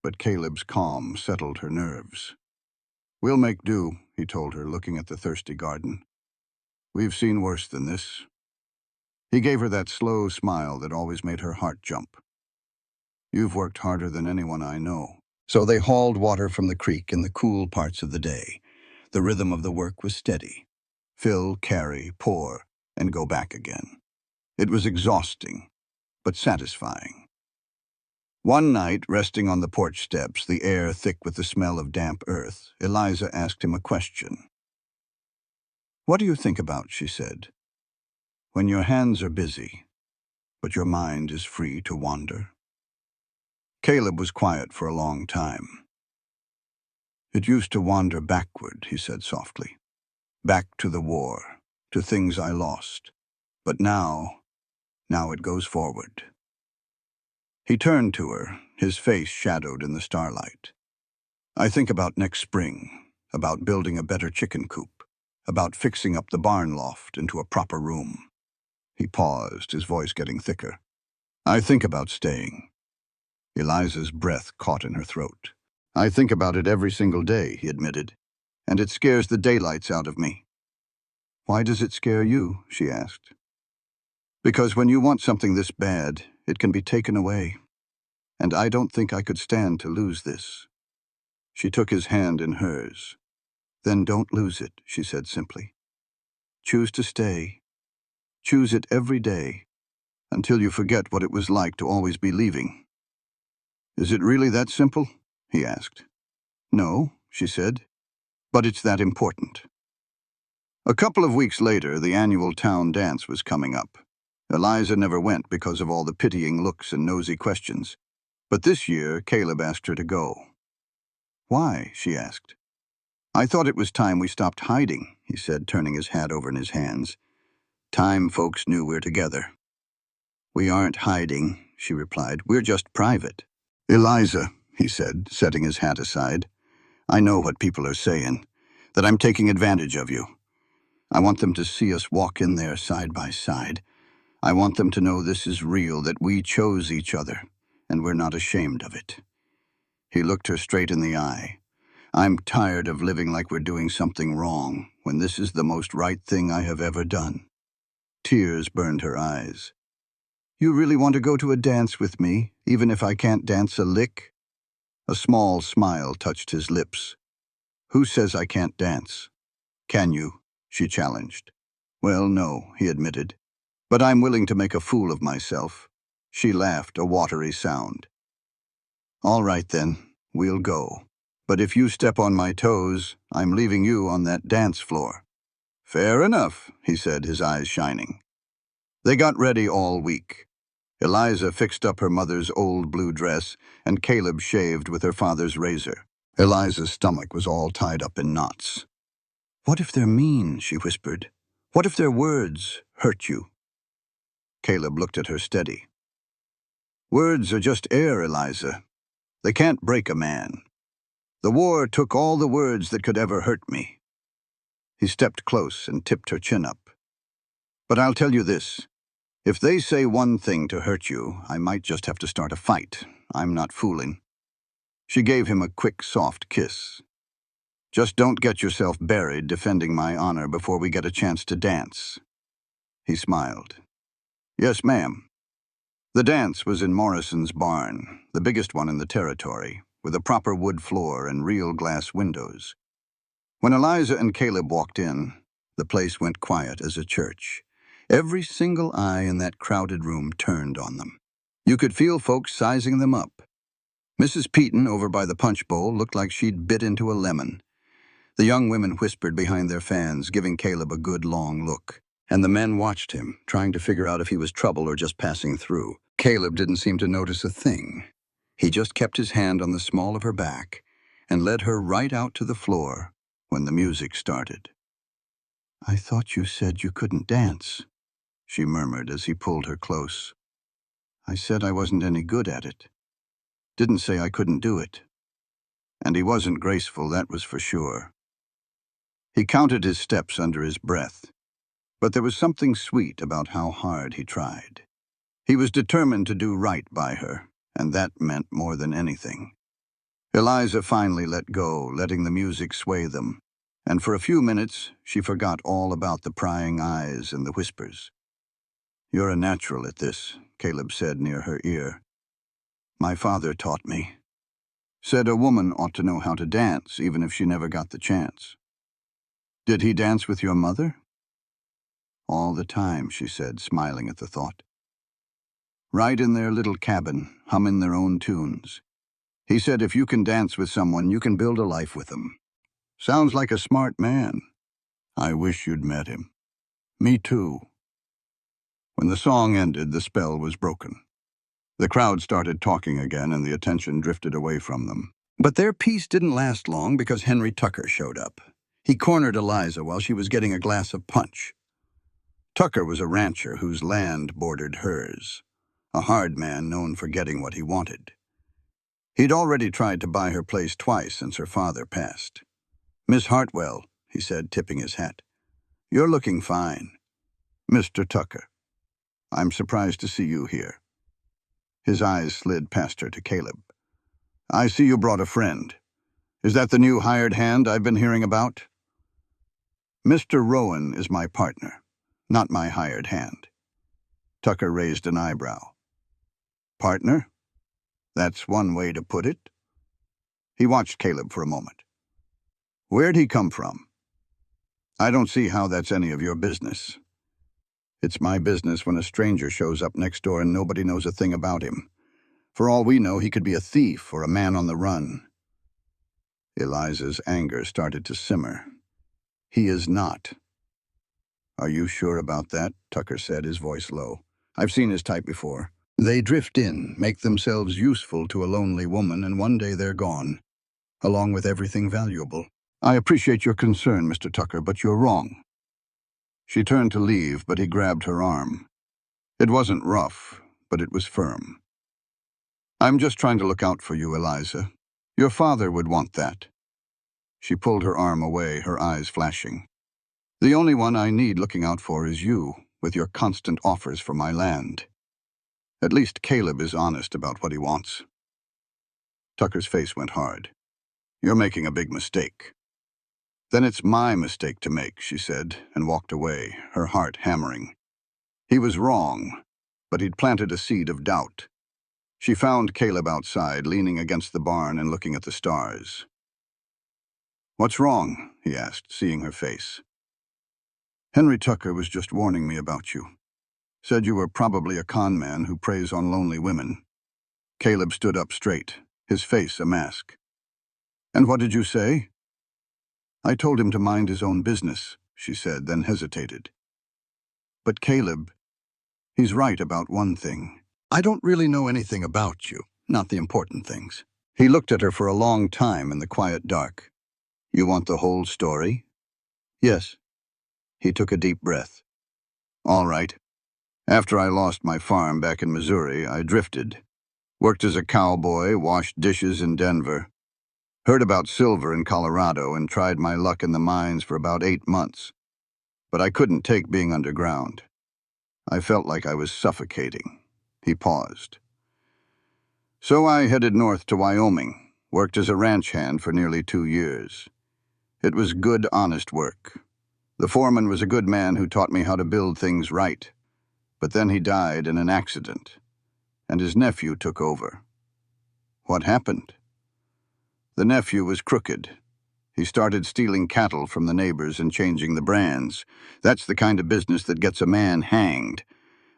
but Caleb's calm settled her nerves. "We'll make do," he told her, looking at the thirsty garden. "We've seen worse than this." He gave her that slow smile that always made her heart jump. "You've worked harder than anyone I know." So they hauled water from the creek in the cool parts of the day. The rhythm of the work was steady. Fill, carry, pour, and go back again. It was exhausting, but satisfying. One night, resting on the porch steps, the air thick with the smell of damp earth, Eliza asked him a question. "What do you think about," she said, "when your hands are busy, but your mind is free to wander?" Caleb was quiet for a long time. "It used to wander backward," he said softly. "Back to the war, to things I lost. But now it goes forward." He turned to her, his face shadowed in the starlight. "I think about next spring, about building a better chicken coop, about fixing up the barn loft into a proper room." He paused, his voice getting thicker. "I think about staying." Eliza's breath caught in her throat. "I think about it every single day," he admitted, "and it scares the daylights out of me." "Why does it scare you?" she asked. "Because when you want something this bad, it can be taken away. And I don't think I could stand to lose this." She took his hand in hers. "Then don't lose it," she said simply. "Choose to stay. Choose it every day, until you forget what it was like to always be leaving." "Is it really that simple?" he asked. "No," she said, "but it's that important." A couple of weeks later, the annual town dance was coming up. Eliza never went because of all the pitying looks and nosy questions. But this year, Caleb asked her to go. "Why?" she asked. "I thought it was time we stopped hiding," he said, turning his hat over in his hands. "Time folks knew we're together." "We aren't hiding," she replied. "We're just private." "Eliza," he said, setting his hat aside, "I know what people are saying, that I'm taking advantage of you. I want them to see us walk in there side by side. I want them to know this is real, that we chose each other, and we're not ashamed of it." He looked her straight in the eye. "I'm tired of living like we're doing something wrong, when this is the most right thing I have ever done." Tears burned her eyes. "You really want to go to a dance with me, even if I can't dance a lick?" A small smile touched his lips. "Who says I can't dance?" "Can you?" she challenged. "Well, no," he admitted. "But I'm willing to make a fool of myself." She laughed, a watery sound. "All right then, we'll go. But if you step on my toes, I'm leaving you on that dance floor." "Fair enough," he said, his eyes shining. They got ready all week. Eliza fixed up her mother's old blue dress, and Caleb shaved with her father's razor. Eliza's stomach was all tied up in knots. "What if they're mean?" she whispered. "What if their words hurt you?" Caleb looked at her steady. "Words are just air, Eliza. They can't break a man. The war took all the words that could ever hurt me." He stepped close and tipped her chin up. "But I'll tell you this. If they say one thing to hurt you, I might just have to start a fight. I'm not fooling." She gave him a quick, soft kiss. "Just don't get yourself buried defending my honor before we get a chance to dance." He smiled. "Yes, ma'am." The dance was in Morrison's barn, the biggest one in the territory, with a proper wood floor and real glass windows. When Eliza and Caleb walked in, the place went quiet as a church. Every single eye in that crowded room turned on them. You could feel folks sizing them up. Mrs. Peaton, over by the punch bowl, looked like she'd bit into a lemon. The young women whispered behind their fans, giving Caleb a good long look. and the men watched him, trying to figure out if he was trouble or just passing through. Caleb didn't seem to notice a thing. He just kept his hand on the small of her back and led her right out to the floor when the music started. "I thought you said you couldn't dance," she murmured as he pulled her close. "I said I wasn't any good at it. Didn't say I couldn't do it." And he wasn't graceful, that was for sure. He counted his steps under his breath, but there was something sweet about how hard he tried. He was determined to do right by her, and that meant more than anything. Eliza finally let go, letting the music sway them, and for a few minutes she forgot all about the prying eyes and the whispers. "You're a natural at this," Caleb said near her ear. "My father taught me. Said a woman ought to know how to dance, even if she never got the chance." "Did he dance with your mother?" "All the time," she said, smiling at the thought. "Right in their little cabin, humming their own tunes. He said if you can dance with someone, you can build a life with them. Sounds like a smart man. I wish you'd met him." "Me too." When the song ended, the spell was broken. The crowd started talking again, and the attention drifted away from them. But their peace didn't last long because Henry Tucker showed up. He cornered Eliza while she was getting a glass of punch. Tucker was a rancher whose land bordered hers, a hard man known for getting what he wanted. He'd already tried to buy her place twice since her father passed. "Miss Hartwell," he said, tipping his hat. "You're looking fine." "Mr. Tucker, I'm surprised to see you here." His eyes slid past her to Caleb. "I see you brought a friend. Is that the new hired hand I've been hearing about?" "Mr. Rowan is my partner, not my hired hand." Tucker raised an eyebrow. "Partner? That's one way to put it." He watched Caleb for a moment. "Where'd he come from?" "I don't see how that's any of your business." "It's my business when a stranger shows up next door and nobody knows a thing about him. For all we know, he could be a thief or a man on the run." Eliza's anger started to simmer. "He is not." "Are you sure about that?" Tucker said, his voice low. "I've seen his type before. They drift in, make themselves useful to a lonely woman, and one day they're gone, along with everything valuable. I appreciate your concern, Mr. Tucker, but you're wrong." She turned to leave, but he grabbed her arm. It wasn't rough, but it was firm. "I'm just trying to look out for you, Eliza. Your father would want that." She pulled her arm away, her eyes flashing. "The only one I need looking out for is you, with your constant offers for my land. At least Caleb is honest about what he wants." Tucker's face went hard. "You're making a big mistake." "Then it's my mistake to make," she said, and walked away, her heart hammering. He was wrong, but he'd planted a seed of doubt. She found Caleb outside, leaning against the barn and looking at the stars. "What's wrong?" he asked, seeing her face. "Henry Tucker was just warning me about you. Said you were probably a con man who preys on lonely women." Caleb stood up straight, his face a mask. "And what did you say?" "I told him to mind his own business," she said, then hesitated. "But Caleb, he's right about one thing. I don't really know anything about you, not the important things." He looked at her for a long time in the quiet dark. "You want the whole story?" "Yes." He took a deep breath. "All right. After I lost my farm back in Missouri, I drifted. Worked as a cowboy, washed dishes in Denver. Heard about silver in Colorado and tried my luck in the mines for about 8 months. But I couldn't take being underground. I felt like I was suffocating." He paused. "So I headed north to Wyoming, worked as a ranch hand for nearly 2 years. It was good, honest work. The foreman was a good man who taught me how to build things right. But then he died in an accident, and his nephew took over." "What happened?" "The nephew was crooked. He started stealing cattle from the neighbors and changing the brands. That's the kind of business that gets a man hanged.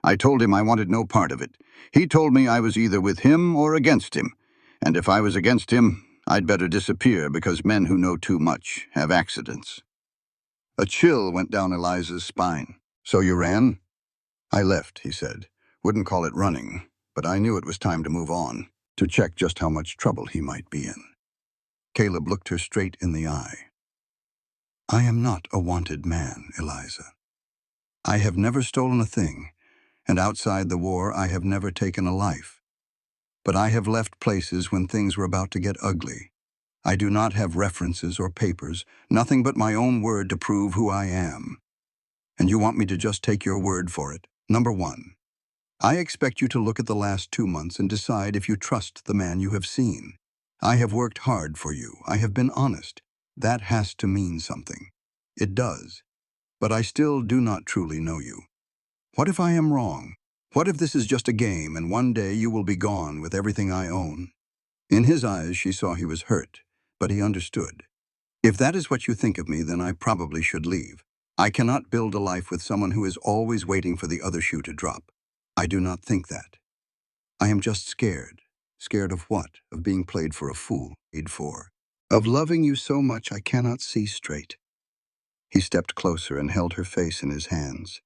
I told him I wanted no part of it. He told me I was either with him or against him, and if I was against him, I'd better disappear because men who know too much have accidents." A chill went down Eliza's spine. So you ran? I left, he said. Wouldn't call it running, but I knew it was time to move on, to check just how much trouble he might be in. Caleb looked her straight in the eye. I am not a wanted man, Eliza. I have never stolen a thing, and outside the war I have never taken a life. But I have left places when things were about to get ugly. I do not have references or papers, nothing but my own word to prove who I am. And you want me to just take your word for it? Number one, I expect you to look at the last 2 months and decide if you trust the man you have seen. I have worked hard for you. I have been honest. That has to mean something. It does. But I still do not truly know you. What if I am wrong? What if this is just a game and one day you will be gone with everything I own? In his eyes, she saw he was hurt, but he understood. If that is what you think of me, then I probably should leave. I cannot build a life with someone who is always waiting for the other shoe to drop. I do not think that. I am just scared. Scared of what? Of being played for a fool. Paid for. Of loving you so much I cannot see straight. He stepped closer and held her face in his hands.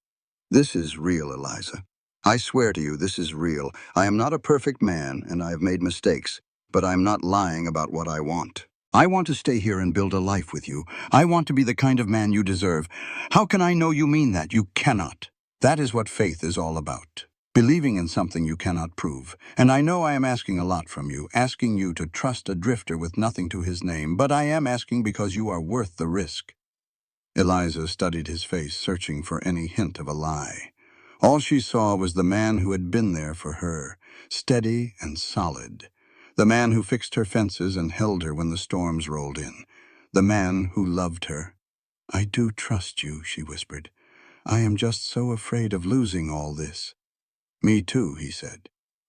This is real, Eliza. I swear to you, this is real. I am not a perfect man, and I have made mistakes, but I am not lying about what I want. I want to stay here and build a life with you. I want to be the kind of man you deserve. How can I know you mean that? You cannot. That is what faith is all about. Believing in something you cannot prove. And I know I am asking a lot from you, asking you to trust a drifter with nothing to his name, but I am asking because you are worth the risk. Eliza studied his face, searching for any hint of a lie. All she saw was the man who had been there for her, steady and solid. The man who fixed her fences and held her when the storms rolled in. The man who loved her. I do trust you, she whispered. I am just so afraid of losing all this. Me too, he said.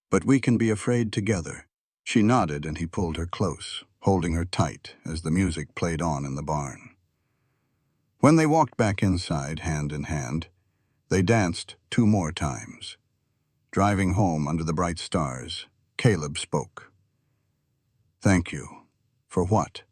But we can be afraid together. She nodded and he pulled her close, holding her tight as the music played on in the barn. When they walked back inside, hand in hand, they danced 2 more times. Driving home under the bright stars, Caleb spoke. Thank you. For what?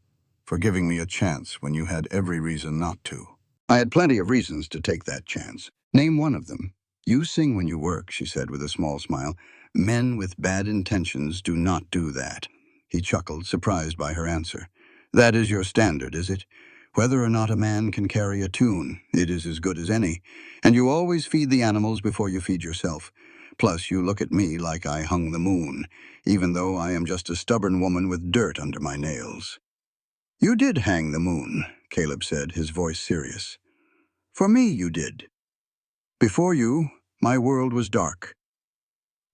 For giving me a chance when you had every reason not to. I had plenty of reasons to take that chance. Name one of them. You sing when you work, she said with a small smile. Men with bad intentions do not do that. He chuckled, surprised by her answer. That is your standard, is it? Whether or not a man can carry a tune, it is as good as any. And you always feed the animals before you feed yourself. Plus, you look at me like I hung the moon, even though I am just a stubborn woman with dirt under my nails. You did hang the moon, Caleb said, his voice serious. For me, you did. Before you, my world was dark.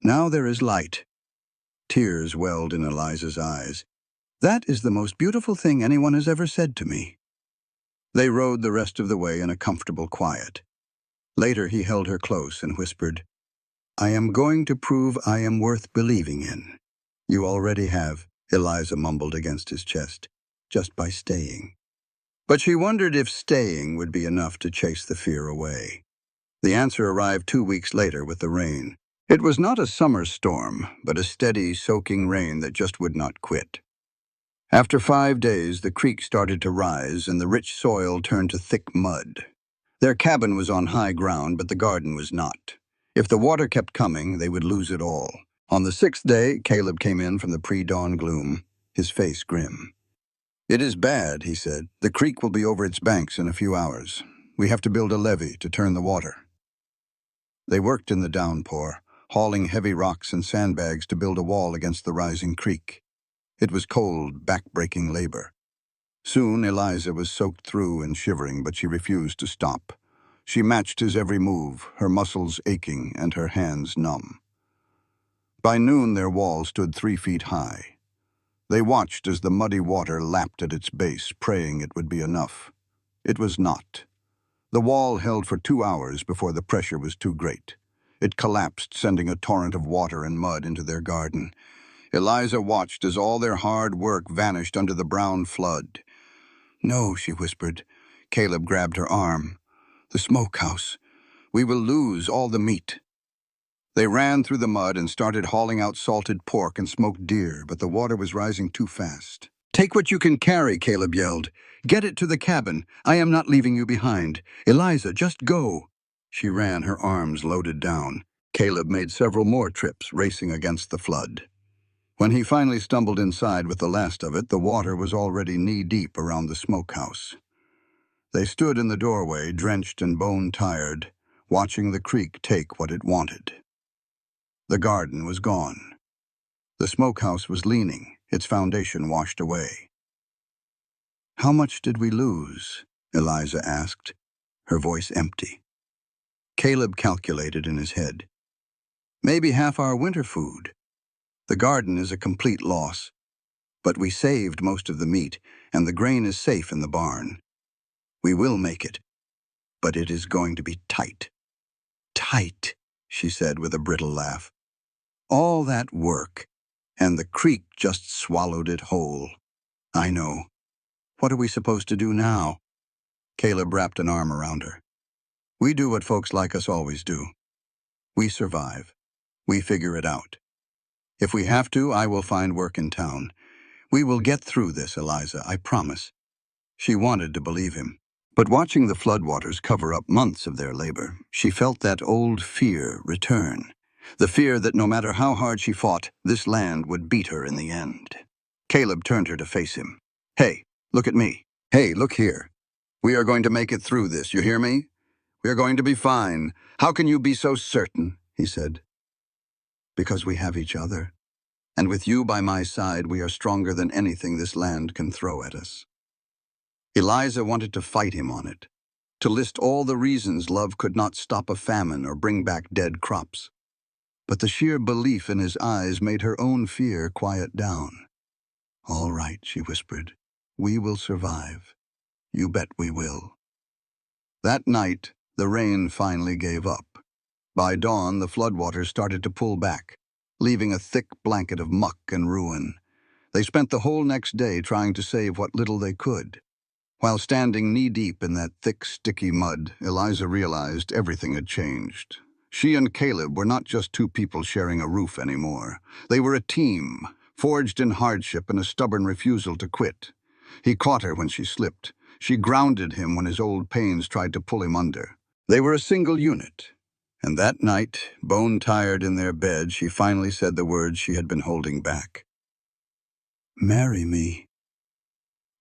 Now there is light. Tears welled in Eliza's eyes. That is the most beautiful thing anyone has ever said to me. They rode the rest of the way in a comfortable quiet. Later he held her close and whispered, I am going to prove I am worth believing in. You already have, Eliza mumbled against his chest, just by staying. But she wondered if staying would be enough to chase the fear away. The answer arrived 2 weeks later with the rain. It was not a summer storm, but a steady, soaking rain that just would not quit. After 5 days, the creek started to rise and the rich soil turned to thick mud. Their cabin was on high ground, but the garden was not. If the water kept coming, they would lose it all. On the 6th day, Caleb came in from the pre-dawn gloom, his face grim. It is bad, he said. The creek will be over its banks in a few hours. We have to build a levee to turn the water. They worked in the downpour, hauling heavy rocks and sandbags to build a wall against the rising creek. It was cold, back-breaking labor. Soon Eliza was soaked through and shivering, but she refused to stop. She matched his every move, her muscles aching and her hands numb. By noon their wall stood 3 feet high. They watched as the muddy water lapped at its base, praying it would be enough. It was not. The wall held for 2 hours before the pressure was too great. It collapsed, sending a torrent of water and mud into their garden. Eliza watched as all their hard work vanished under the brown flood. No, she whispered. Caleb grabbed her arm. The smokehouse. We will lose all the meat. They ran through the mud and started hauling out salted pork and smoked deer, but the water was rising too fast. Take what you can carry, Caleb yelled. Get it to the cabin. I am not leaving you behind. Eliza, just go. She ran, her arms loaded down. Caleb made several more trips, racing against the flood. When he finally stumbled inside with the last of it, the water was already knee-deep around the smokehouse. They stood in the doorway, drenched and bone-tired, watching the creek take what it wanted. The garden was gone. The smokehouse was leaning, its foundation washed away. "How much did we lose?" Eliza asked, her voice empty. Caleb calculated in his head. "Maybe half our winter food. The garden is a complete loss, but we saved most of the meat, and the grain is safe in the barn. We will make it, but it is going to be tight." "Tight," she said with a brittle laugh. "All that work, and the creek just swallowed it whole." "I know. What are we supposed to do now?" Caleb wrapped an arm around her. "We do what folks like us always do. We survive. We figure it out. If we have to, I will find work in town. We will get through this, Eliza, I promise." She wanted to believe him. But watching the floodwaters cover up months of their labor, she felt that old fear return. The fear that no matter how hard she fought, this land would beat her in the end. Caleb turned her to face him. "Hey, look at me. Hey, look here. We are going to make it through this, you hear me? We are going to be fine. How can you be so certain?" he said. "Because we have each other. And with you by my side, we are stronger than anything this land can throw at us." Eliza wanted to fight him on it, to list all the reasons love could not stop a famine or bring back dead crops. But the sheer belief in his eyes made her own fear quiet down. "All right," she whispered. "We will survive. You bet we will." That night, the rain finally gave up. By dawn, the floodwaters started to pull back, leaving a thick blanket of muck and ruin. They spent the whole next day trying to save what little they could. While standing knee-deep in that thick, sticky mud, Eliza realized everything had changed. She and Caleb were not just two people sharing a roof anymore. They were a team, forged in hardship and a stubborn refusal to quit. He caught her when she slipped. She grounded him when his old pains tried to pull him under. They were a single unit. And that night, bone-tired in their bed, she finally said the words she had been holding back. "Marry me."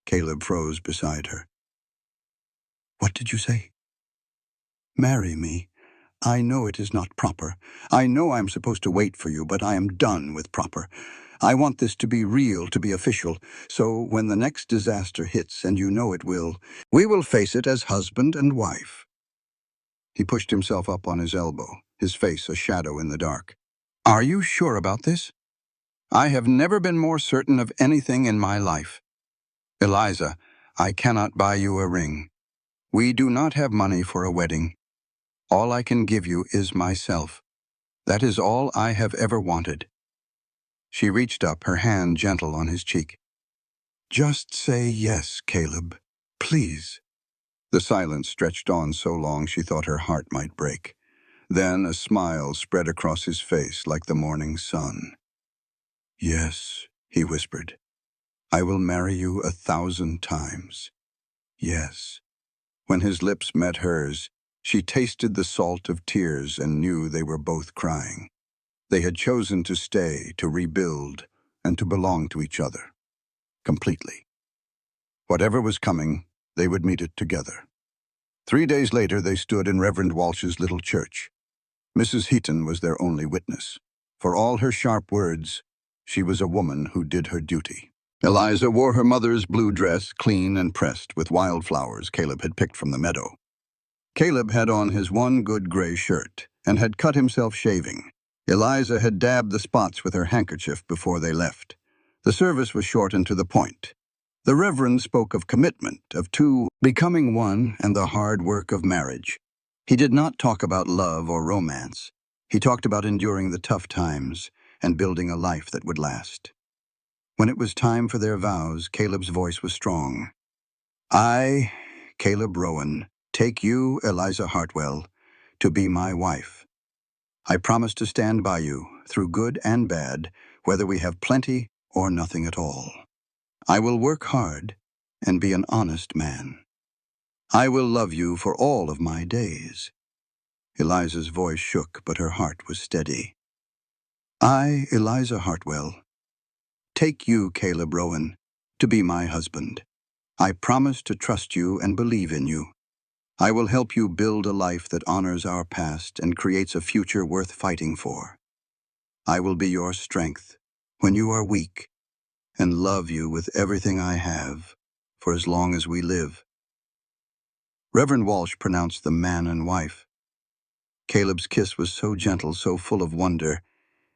Caleb froze beside her. "What did you say?" "Marry me. I know it is not proper. I know I am supposed to wait for you, but I am done with proper. I want this to be real, to be official. So when the next disaster hits, and you know it will, we will face it as husband and wife." He pushed himself up on his elbow, his face a shadow in the dark. "Are you sure about this?" "I have never been more certain of anything in my life. Eliza, I cannot buy you a ring. We do not have money for a wedding. All I can give you is myself. That is all I have ever wanted." She reached up, her hand gentle on his cheek. "Just say yes, Caleb. Please." The silence stretched on so long she thought her heart might break. Then a smile spread across his face like the morning sun. "Yes," he whispered. "I will marry you 1,000 times. Yes." When his lips met hers, she tasted the salt of tears and knew they were both crying. They had chosen to stay, to rebuild, and to belong to each other. Completely. Whatever was coming, they would meet it together. 3 days later, they stood in Reverend Walsh's little church. Mrs. Heaton was their only witness. For all her sharp words, she was a woman who did her duty. Eliza wore her mother's blue dress, clean and pressed, with wildflowers Caleb had picked from the meadow. Caleb had on his one good gray shirt and had cut himself shaving. Eliza had dabbed the spots with her handkerchief before they left. The service was short and to the point. The Reverend spoke of commitment, of two becoming one, and the hard work of marriage. He did not talk about love or romance. He talked about enduring the tough times and building a life that would last. When it was time for their vows, Caleb's voice was strong. "I, Caleb Rowan, take you, Eliza Hartwell, to be my wife. I promise to stand by you, through good and bad, whether we have plenty or nothing at all. I will work hard and be an honest man. I will love you for all of my days. Eliza's voice shook, but her heart was steady. I, Eliza Hartwell, take you, Caleb Rowan, to be my husband. I promise to trust you and believe in you. I will help you build a life that honors our past and creates a future worth fighting for. I will be your strength when you are weak and love you with everything I have for as long as we live. Reverend Walsh pronounced them man and wife. Caleb's kiss was so gentle, so full of wonder,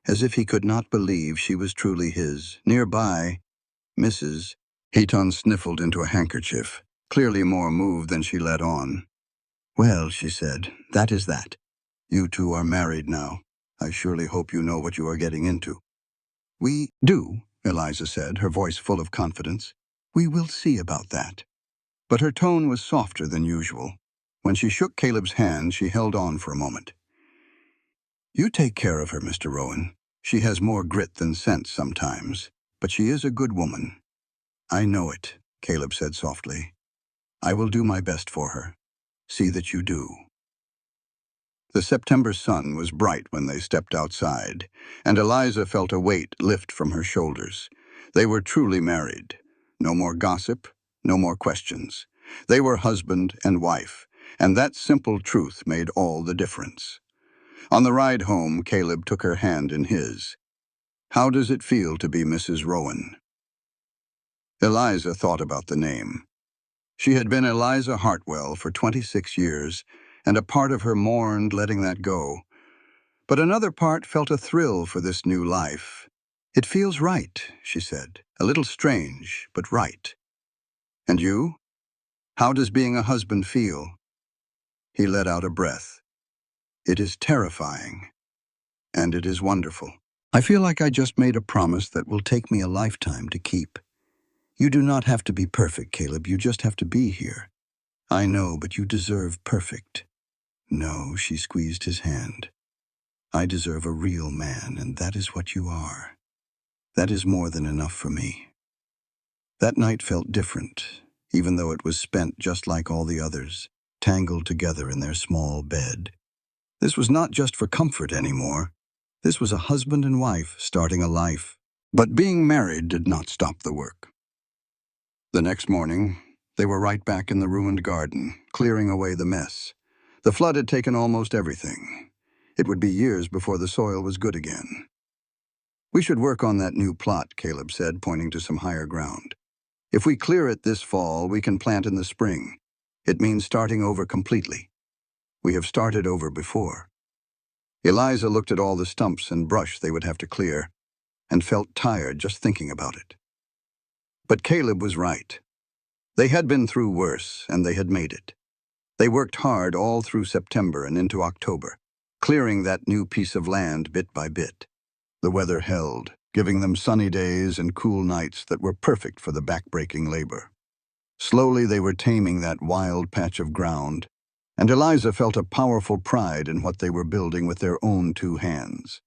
as if he could not believe she was truly his. Nearby, Mrs. Heaton sniffled into a handkerchief, clearly more moved than she let on. Well, she said, that is that. You two are married now. I surely hope you know what you are getting into. We do, Eliza said, her voice full of confidence. We will see about that. But her tone was softer than usual. When she shook Caleb's hand, she held on for a moment. You take care of her, Mr. Rowan. She has more grit than sense sometimes, but she is a good woman. I know it, Caleb said softly. I will do my best for her. See that you do. The September sun was bright when they stepped outside, and Eliza felt a weight lift from her shoulders. They were truly married. No more gossip, no more questions. They were husband and wife, and that simple truth made all the difference. On the ride home, Caleb took her hand in his. How does it feel to be Mrs. Rowan? Eliza thought about the name. She had been Eliza Hartwell for 26 years, and a part of her mourned letting that go. But another part felt a thrill for this new life. It feels right, she said. A little strange, but right. And you? How does being a husband feel? He let out a breath. It is terrifying, and it is wonderful. I feel like I just made a promise that will take me a lifetime to keep. You do not have to be perfect, Caleb. You just have to be here. I know, but you deserve perfect. No, she squeezed his hand. I deserve a real man, and that is what you are. That is more than enough for me. That night felt different, even though it was spent just like all the others, tangled together in their small bed. This was not just for comfort anymore. This was a husband and wife starting a life. But being married did not stop the work. The next morning, they were right back in the ruined garden, clearing away the mess. The flood had taken almost everything. It would be years before the soil was good again. We should work on that new plot, Caleb said, pointing to some higher ground. If we clear it this fall, we can plant in the spring. It means starting over completely. We have started over before. Eliza looked at all the stumps and brush they would have to clear, and felt tired just thinking about it. But Caleb was right. They had been through worse, and they had made it. They worked hard all through September and into October, clearing that new piece of land bit by bit. The weather held, giving them sunny days and cool nights that were perfect for the back-breaking labor. Slowly they were taming that wild patch of ground, and Eliza felt a powerful pride in what they were building with their own two hands.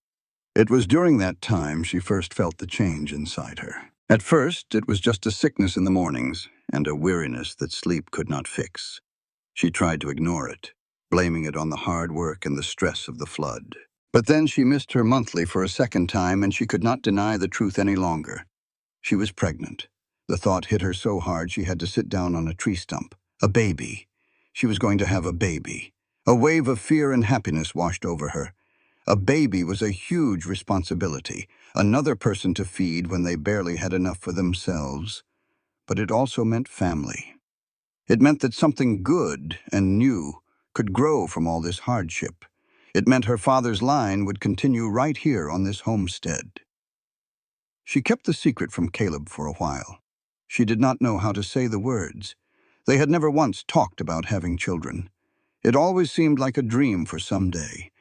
It was during that time she first felt the change inside her. At first, it was just a sickness in the mornings and a weariness that sleep could not fix. She tried to ignore it, blaming it on the hard work and the stress of the flood. But then she missed her monthly for a second time, and she could not deny the truth any longer. She was pregnant. The thought hit her so hard she had to sit down on a tree stump. A baby. She was going to have a baby. A wave of fear and happiness washed over her. A baby was a huge responsibility, another person to feed when they barely had enough for themselves. But it also meant family. It meant that something good and new could grow from all this hardship. It meant her father's line would continue right here on this homestead. She kept the secret from Caleb for a while. She did not know how to say the words. They had never once talked about having children. It always seemed like a dream for someday,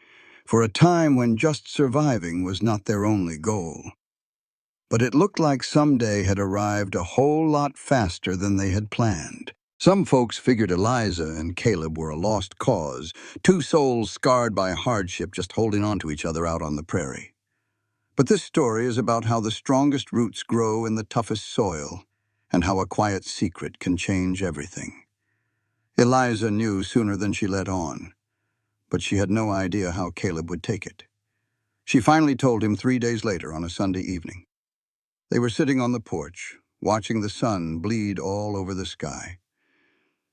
for a time when just surviving was not their only goal. But it looked like someday had arrived a whole lot faster than they had planned. Some folks figured Eliza and Caleb were a lost cause, two souls scarred by hardship just holding on to each other out on the prairie. But this story is about how the strongest roots grow in the toughest soil, and how a quiet secret can change everything. Eliza knew sooner than she let on. but she had no idea how Caleb would take it. She finally told him 3 days later on a Sunday evening. They were sitting on the porch, watching the sun bleed all over the sky.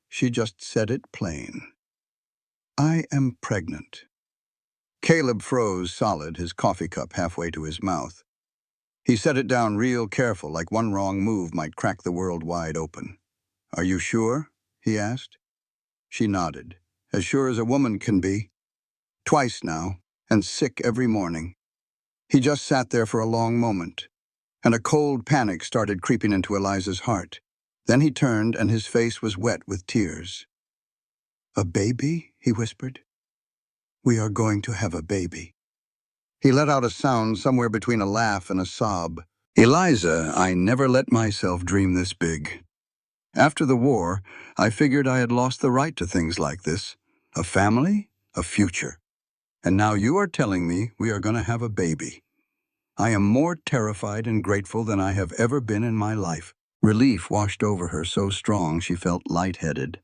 She just said it plain. "I am pregnant." Caleb froze solid, his coffee cup halfway to his mouth. He set it down real careful, like one wrong move might crack the world wide open. "Are you sure?" he asked. She nodded. "As sure as a woman can be. Twice now, and sick every morning." He just sat there for a long moment, and a cold panic started creeping into Eliza's heart. Then he turned, and his face was wet with tears. "A baby?" he whispered. "We are going to have a baby." He let out a sound somewhere between a laugh and a sob. "Eliza, I never let myself dream this big. After the war, I figured I had lost the right to things like this. A family, a future. And now you are telling me we are going to have a baby. I am more terrified and grateful than I have ever been in my life." Relief washed over her so strong she felt lightheaded.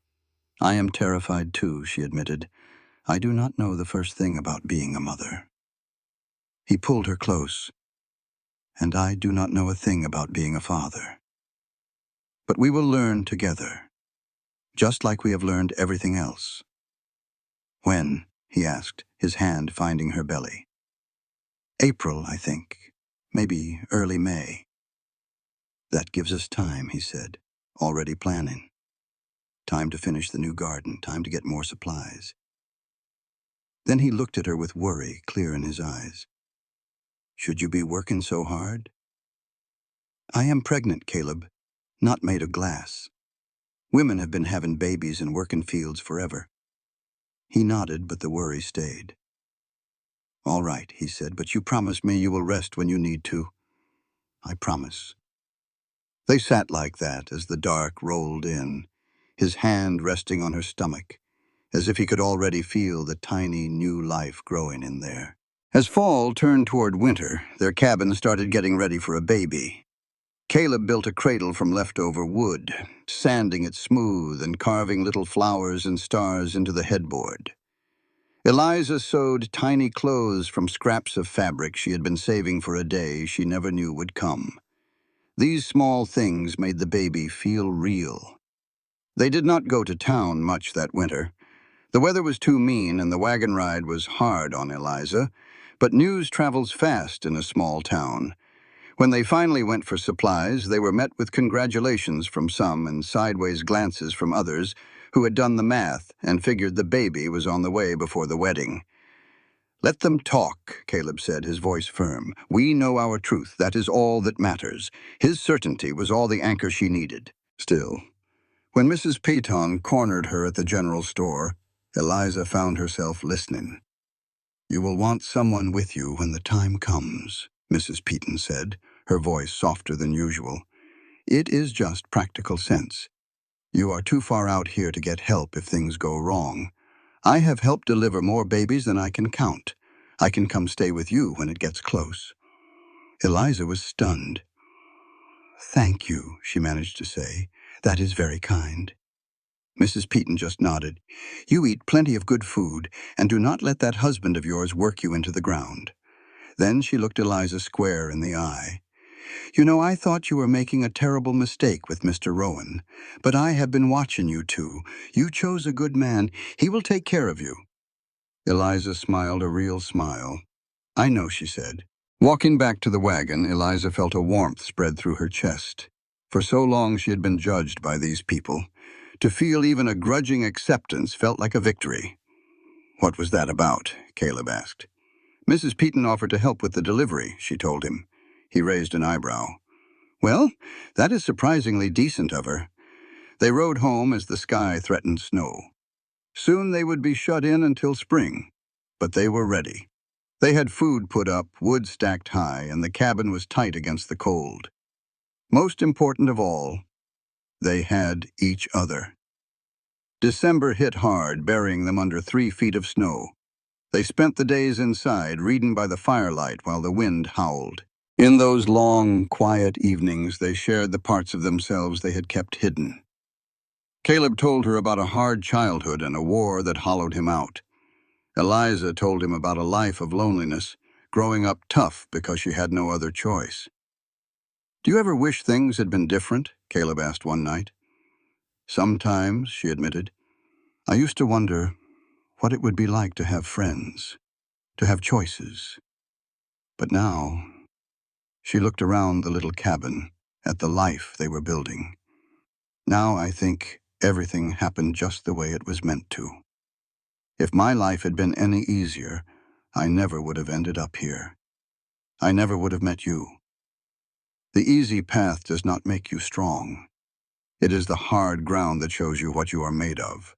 "I am terrified too," she admitted. "I do not know the first thing about being a mother." He pulled her close. "And I do not know a thing about being a father. But we will learn together, just like we have learned everything else." "When?" he asked, his hand finding her belly. "April, I think. Maybe early May." "That gives us time," he said, "already planning. Time to finish the new garden, time to get more supplies." Then he looked at her with worry clear in his eyes. "Should you be working so hard?" "I am pregnant, Caleb, not made of glass. Women have been having babies and working fields forever." He nodded, but the worry stayed. "All right," he said, "but you promise me you will rest when you need to." "I promise." They sat like that as the dark rolled in, his hand resting on her stomach, as if he could already feel the tiny new life growing in there. As fall turned toward winter, their cabin started getting ready for a baby. Caleb built a cradle from leftover wood, sanding it smooth and carving little flowers and stars into the headboard. Eliza sewed tiny clothes from scraps of fabric she had been saving for a day she never knew would come. These small things made the baby feel real. They did not go to town much that winter. The weather was too mean and the wagon ride was hard on Eliza, but news travels fast in a small town. When they finally went for supplies, they were met with congratulations from some and sideways glances from others who had done the math and figured the baby was on the way before the wedding. "Let them talk," Caleb said, his voice firm. "We know our truth. That is all that matters." His certainty was all the anchor she needed. Still, when Mrs. Peyton cornered her at the general store, Eliza found herself listening. "You will want someone with you when the time comes," Mrs. Peyton said, her voice softer than usual. "It is just practical sense. You are too far out here to get help if things go wrong. I have helped deliver more babies than I can count. I can come stay with you when it gets close." Eliza was stunned. "Thank you," she managed to say. "That is very kind." Mrs. Peyton just nodded. "You eat plenty of good food, and do not let that husband of yours work you into the ground." Then she looked Eliza square in the eye. "You know, I thought you were making a terrible mistake with Mr. Rowan, but I have been watching you two. You chose a good man. He will take care of you." Eliza smiled a real smile. "I know," she said. Walking back to the wagon, Eliza felt a warmth spread through her chest. For so long she had been judged by these people. To feel even a grudging acceptance felt like a victory. "What was that about?" Caleb asked. "Mrs. Peyton offered to help with the delivery," she told him. He raised an eyebrow. "Well, that is surprisingly decent of her." They rode home as the sky threatened snow. Soon they would be shut in until spring, but they were ready. They had food put up, wood stacked high, and the cabin was tight against the cold. Most important of all, they had each other. December hit hard, burying them under 3 feet of snow. They spent the days inside, reading by the firelight while the wind howled. In those long, quiet evenings, they shared the parts of themselves they had kept hidden. Caleb told her about a hard childhood and a war that hollowed him out. Eliza told him about a life of loneliness, growing up tough because she had no other choice. "Do you ever wish things had been different?" Caleb asked one night. "Sometimes," she admitted. "I used to wonder what it would be like to have friends, to have choices. But now," she looked around the little cabin, at the life they were building. "Now I think everything happened just the way it was meant to. If my life had been any easier, I never would have ended up here. I never would have met you. The easy path does not make you strong. It is the hard ground that shows you what you are made of."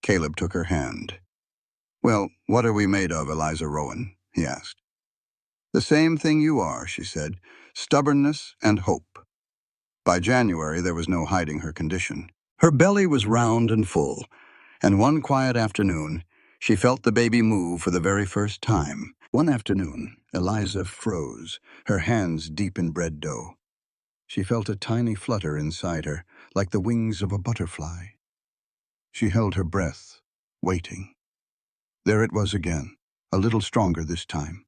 Caleb took her hand. "Well, what are we made of, Eliza Rowan?" he asked. "The same thing you are," she said, "stubbornness and hope." By January, there was no hiding her condition. Her belly was round and full, and one quiet afternoon, she felt the baby move for the very first time. One afternoon, Eliza froze, her hands deep in bread dough. She felt a tiny flutter inside her, like the wings of a butterfly. She held her breath, waiting. There it was again, a little stronger this time.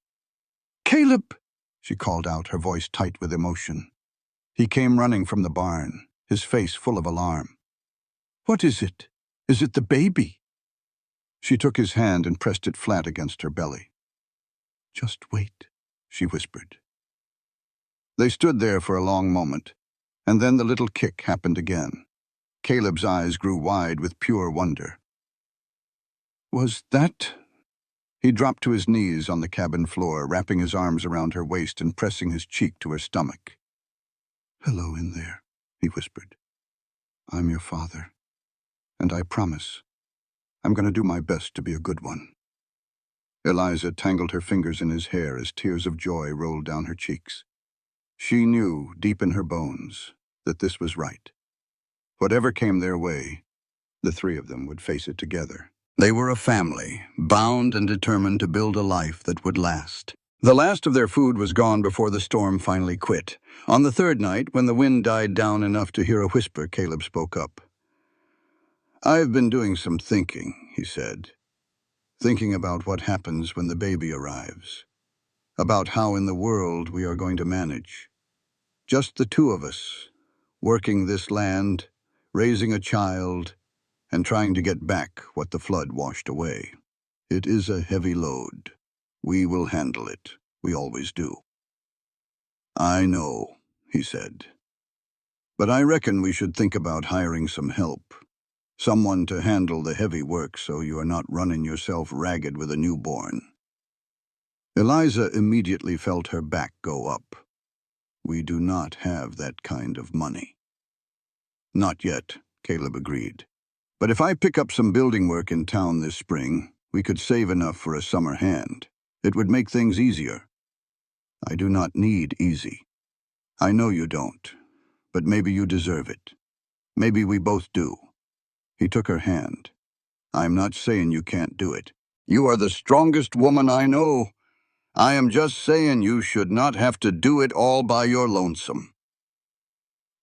"Caleb!" she called out, her voice tight with emotion. He came running from the barn, his face full of alarm. "What is it? Is it the baby?" She took his hand and pressed it flat against her belly. "Just wait," she whispered. They stood there for a long moment, and then the little kick happened again. Caleb's eyes grew wide with pure wonder. "Was that—" He dropped to his knees on the cabin floor, wrapping his arms around her waist and pressing his cheek to her stomach. "Hello in there," he whispered. "I'm your father, and I promise I'm going to do my best to be a good one." Eliza tangled her fingers in his hair as tears of joy rolled down her cheeks. She knew, deep in her bones, that this was right. Whatever came their way, the three of them would face it together. They were a family, bound and determined to build a life that would last. The last of their food was gone before the storm finally quit. On the third night, when the wind died down enough to hear a whisper, Caleb spoke up. "I've been doing some thinking," he said. "Thinking about what happens when the baby arrives. About how in the world we are going to manage. Just the two of us, working this land, raising a child, and trying to get back what the flood washed away. It is a heavy load. We will handle it. We always do." "I know," he said. "But I reckon we should think about hiring some help. Someone to handle the heavy work so you are not running yourself ragged with a newborn." Eliza immediately felt her back go up. "We do not have that kind of money." "Not yet," Caleb agreed. "But if I pick up some building work in town this spring, we could save enough for a summer hand. It would make things easier." "I do not need easy." "I know you don't, but maybe you deserve it. Maybe we both do." He took her hand. "I'm not saying you can't do it. You are the strongest woman I know. I am just saying you should not have to do it all by your lonesome."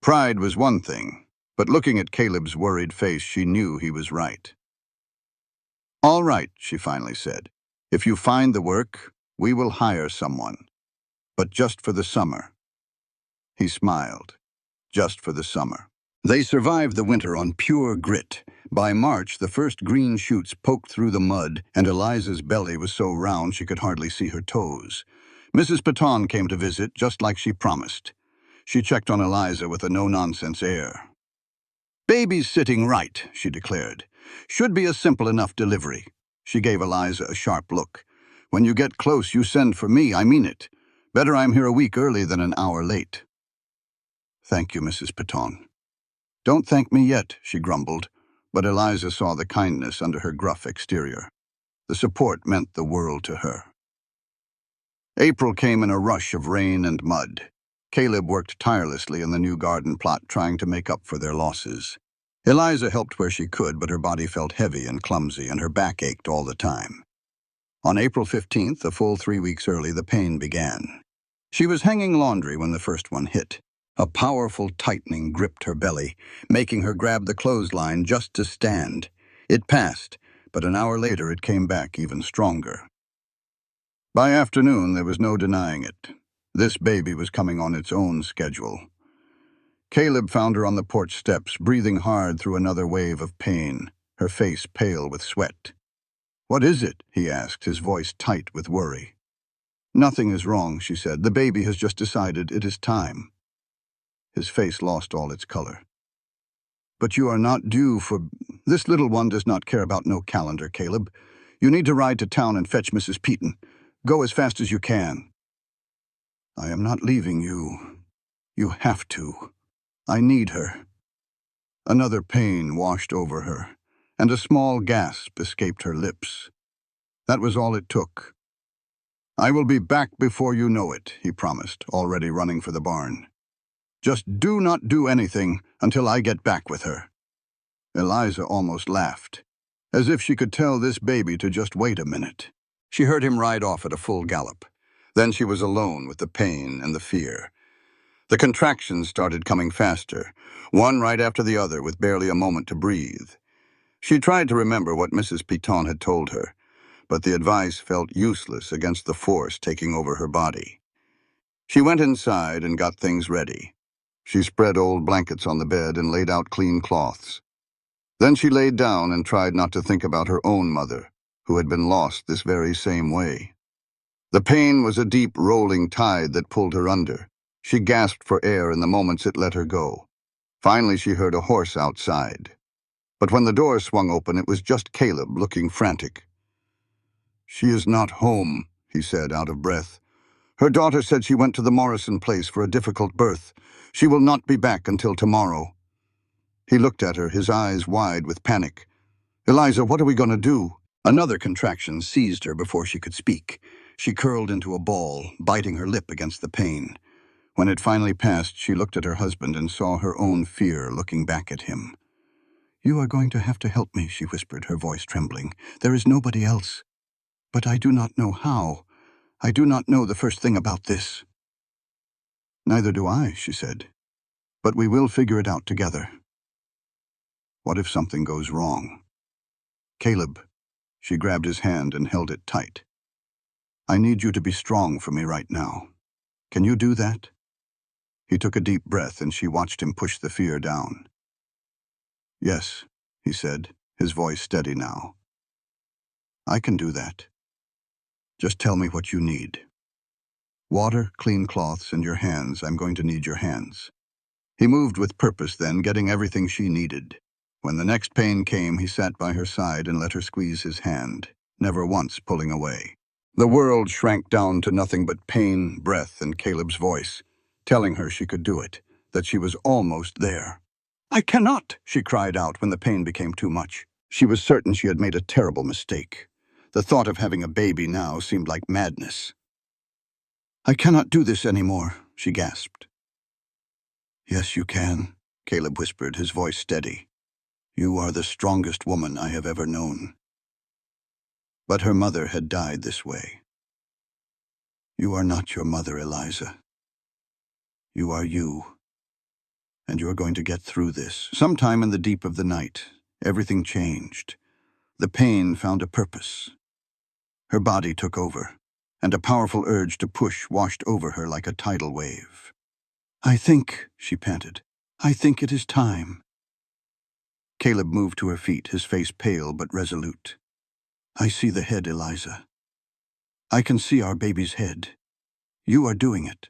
Pride was one thing, but looking at Caleb's worried face, she knew he was right. "All right," she finally said. "If you find the work, we will hire someone. But just for the summer." He smiled. Just for the summer. They survived the winter on pure grit. By March, the first green shoots poked through the mud, and Eliza's belly was so round she could hardly see her toes. Mrs. Paton came to visit, just like she promised. She checked on Eliza with a no-nonsense air. "Baby's sitting right," she declared. "Should be a simple enough delivery." She gave Eliza a sharp look. "When you get close, you send for me, I mean it. Better I'm here a week early than an hour late." "Thank you, Mrs. Paton." "Don't thank me yet," she grumbled, but Eliza saw the kindness under her gruff exterior. The support meant the world to her. April came in a rush of rain and mud. Caleb worked tirelessly in the new garden plot, trying to make up for their losses. Eliza helped where she could, but her body felt heavy and clumsy, and her back ached all the time. On April 15th, a full 3 weeks early, the pain began. She was hanging laundry when the first one hit. A powerful tightening gripped her belly, making her grab the clothesline just to stand. It passed, but an hour later it came back even stronger. By afternoon, there was no denying it. This baby was coming on its own schedule. Caleb found her on the porch steps, breathing hard through another wave of pain, her face pale with sweat. "What is it?" he asked, his voice tight with worry. "Nothing is wrong," she said. "The baby has just decided it is time." His face lost all its color. "But you are not due for... This little one does not care about no calendar, Caleb. You need to ride to town and fetch Mrs. Peaton. Go as fast as you can." "I am not leaving you. You have to. I need her." Another pain washed over her, and a small gasp escaped her lips. That was all it took. "I will be back before you know it," he promised, already running for the barn. "Just do not do anything until I get back with her." Eliza almost laughed, as if she could tell this baby to just wait a minute. She heard him ride off at a full gallop. Then she was alone with the pain and the fear. The contractions started coming faster, one right after the other with barely a moment to breathe. She tried to remember what Mrs. Peaton had told her, but the advice felt useless against the force taking over her body. She went inside and got things ready. She spread old blankets on the bed and laid out clean cloths. Then she laid down and tried not to think about her own mother, who had been lost this very same way. The pain was a deep, rolling tide that pulled her under. She gasped for air in the moments it let her go. Finally, she heard a horse outside. But when the door swung open, it was just Caleb, looking frantic. "She is not home," he said, out of breath. "Her daughter said she went to the Morrison place for a difficult birth. She will not be back until tomorrow." He looked at her, his eyes wide with panic. "Eliza, what are we going to do?" Another contraction seized her before she could speak. She curled into a ball, biting her lip against the pain. When it finally passed, she looked at her husband and saw her own fear looking back at him. "You are going to have to help me," she whispered, her voice trembling. "There is nobody else. But I do not know how. I do not know the first thing about this." "Neither do I," she said. "But we will figure it out together." What if something goes wrong? "Caleb," she grabbed his hand and held it tight. "I need you to be strong for me right now. Can you do that?" He took a deep breath and she watched him push the fear down. "Yes," he said, his voice steady now. "I can do that. Just tell me what you need." "Water, clean cloths, and your hands. I'm going to need your hands." He moved with purpose then, getting everything she needed. When the next pain came, he sat by her side and let her squeeze his hand, never once pulling away. The world shrank down to nothing but pain, breath, and Caleb's voice, telling her she could do it, that she was almost there. "I cannot," she cried out when the pain became too much. She was certain she had made a terrible mistake. The thought of having a baby now seemed like madness. "I cannot do this anymore," she gasped. "Yes, you can," Caleb whispered, his voice steady. "You are the strongest woman I have ever known." But her mother had died this way. "You are not your mother, Eliza. You are you. And you are going to get through this." Sometime in the deep of the night, everything changed. The pain found a purpose. Her body took over, and a powerful urge to push washed over her like a tidal wave. "I think," she panted, "I think it is time." Caleb moved to her feet, his face pale but resolute. "I see the head, Eliza. I can see our baby's head. You are doing it."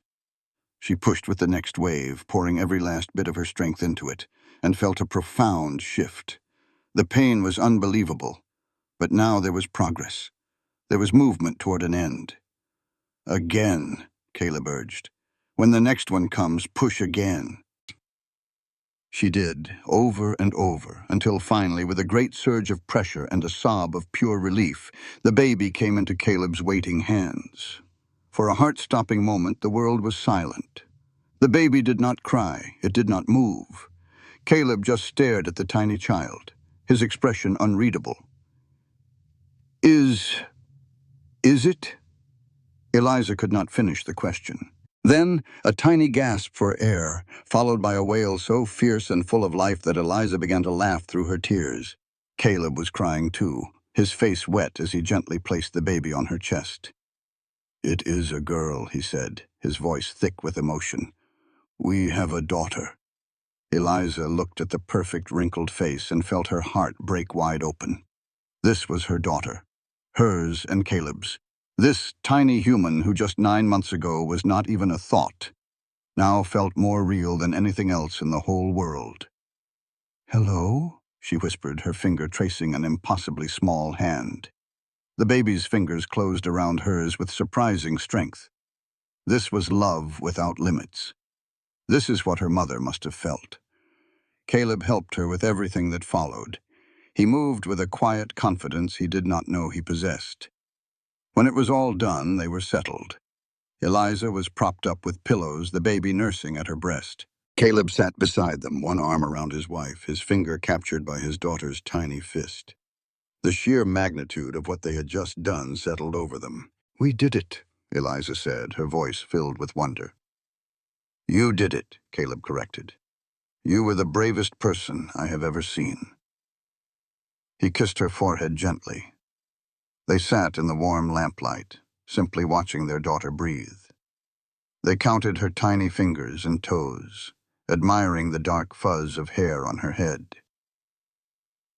She pushed with the next wave, pouring every last bit of her strength into it, and felt a profound shift. The pain was unbelievable, but now there was progress. There was movement toward an end. "Again," Caleb urged. "When the next one comes, push again." She did, over and over, until finally, with a great surge of pressure and a sob of pure relief, the baby came into Caleb's waiting hands. For a heart-stopping moment, the world was silent. The baby did not cry, it did not move. Caleb just stared at the tiny child, his expression unreadable. Is it?" Eliza could not finish the question. Then, a tiny gasp for air, followed by a wail so fierce and full of life that Eliza began to laugh through her tears. Caleb was crying too. his face wet as he gently placed the baby on her chest. "It is a girl," he said, his voice thick with emotion. "We have a daughter." Eliza looked at the perfect wrinkled face and felt her heart break wide open. This was her daughter, hers and Caleb's. This tiny human who just 9 months ago was not even a thought, now felt more real than anything else in the whole world. "Hello?" she whispered, her finger tracing an impossibly small hand. The baby's fingers closed around hers with surprising strength. This was love without limits. This is what her mother must have felt. Caleb helped her with everything that followed. He moved with a quiet confidence he did not know he possessed. When it was all done, they were settled. Eliza was propped up with pillows, the baby nursing at her breast. Caleb sat beside them, one arm around his wife, his finger captured by his daughter's tiny fist. The sheer magnitude of what they had just done settled over them. "We did it," Eliza said, her voice filled with wonder. "You did it," Caleb corrected. "You were the bravest person I have ever seen." He kissed her forehead gently. They sat in the warm lamplight, simply watching their daughter breathe. They counted her tiny fingers and toes, admiring the dark fuzz of hair on her head.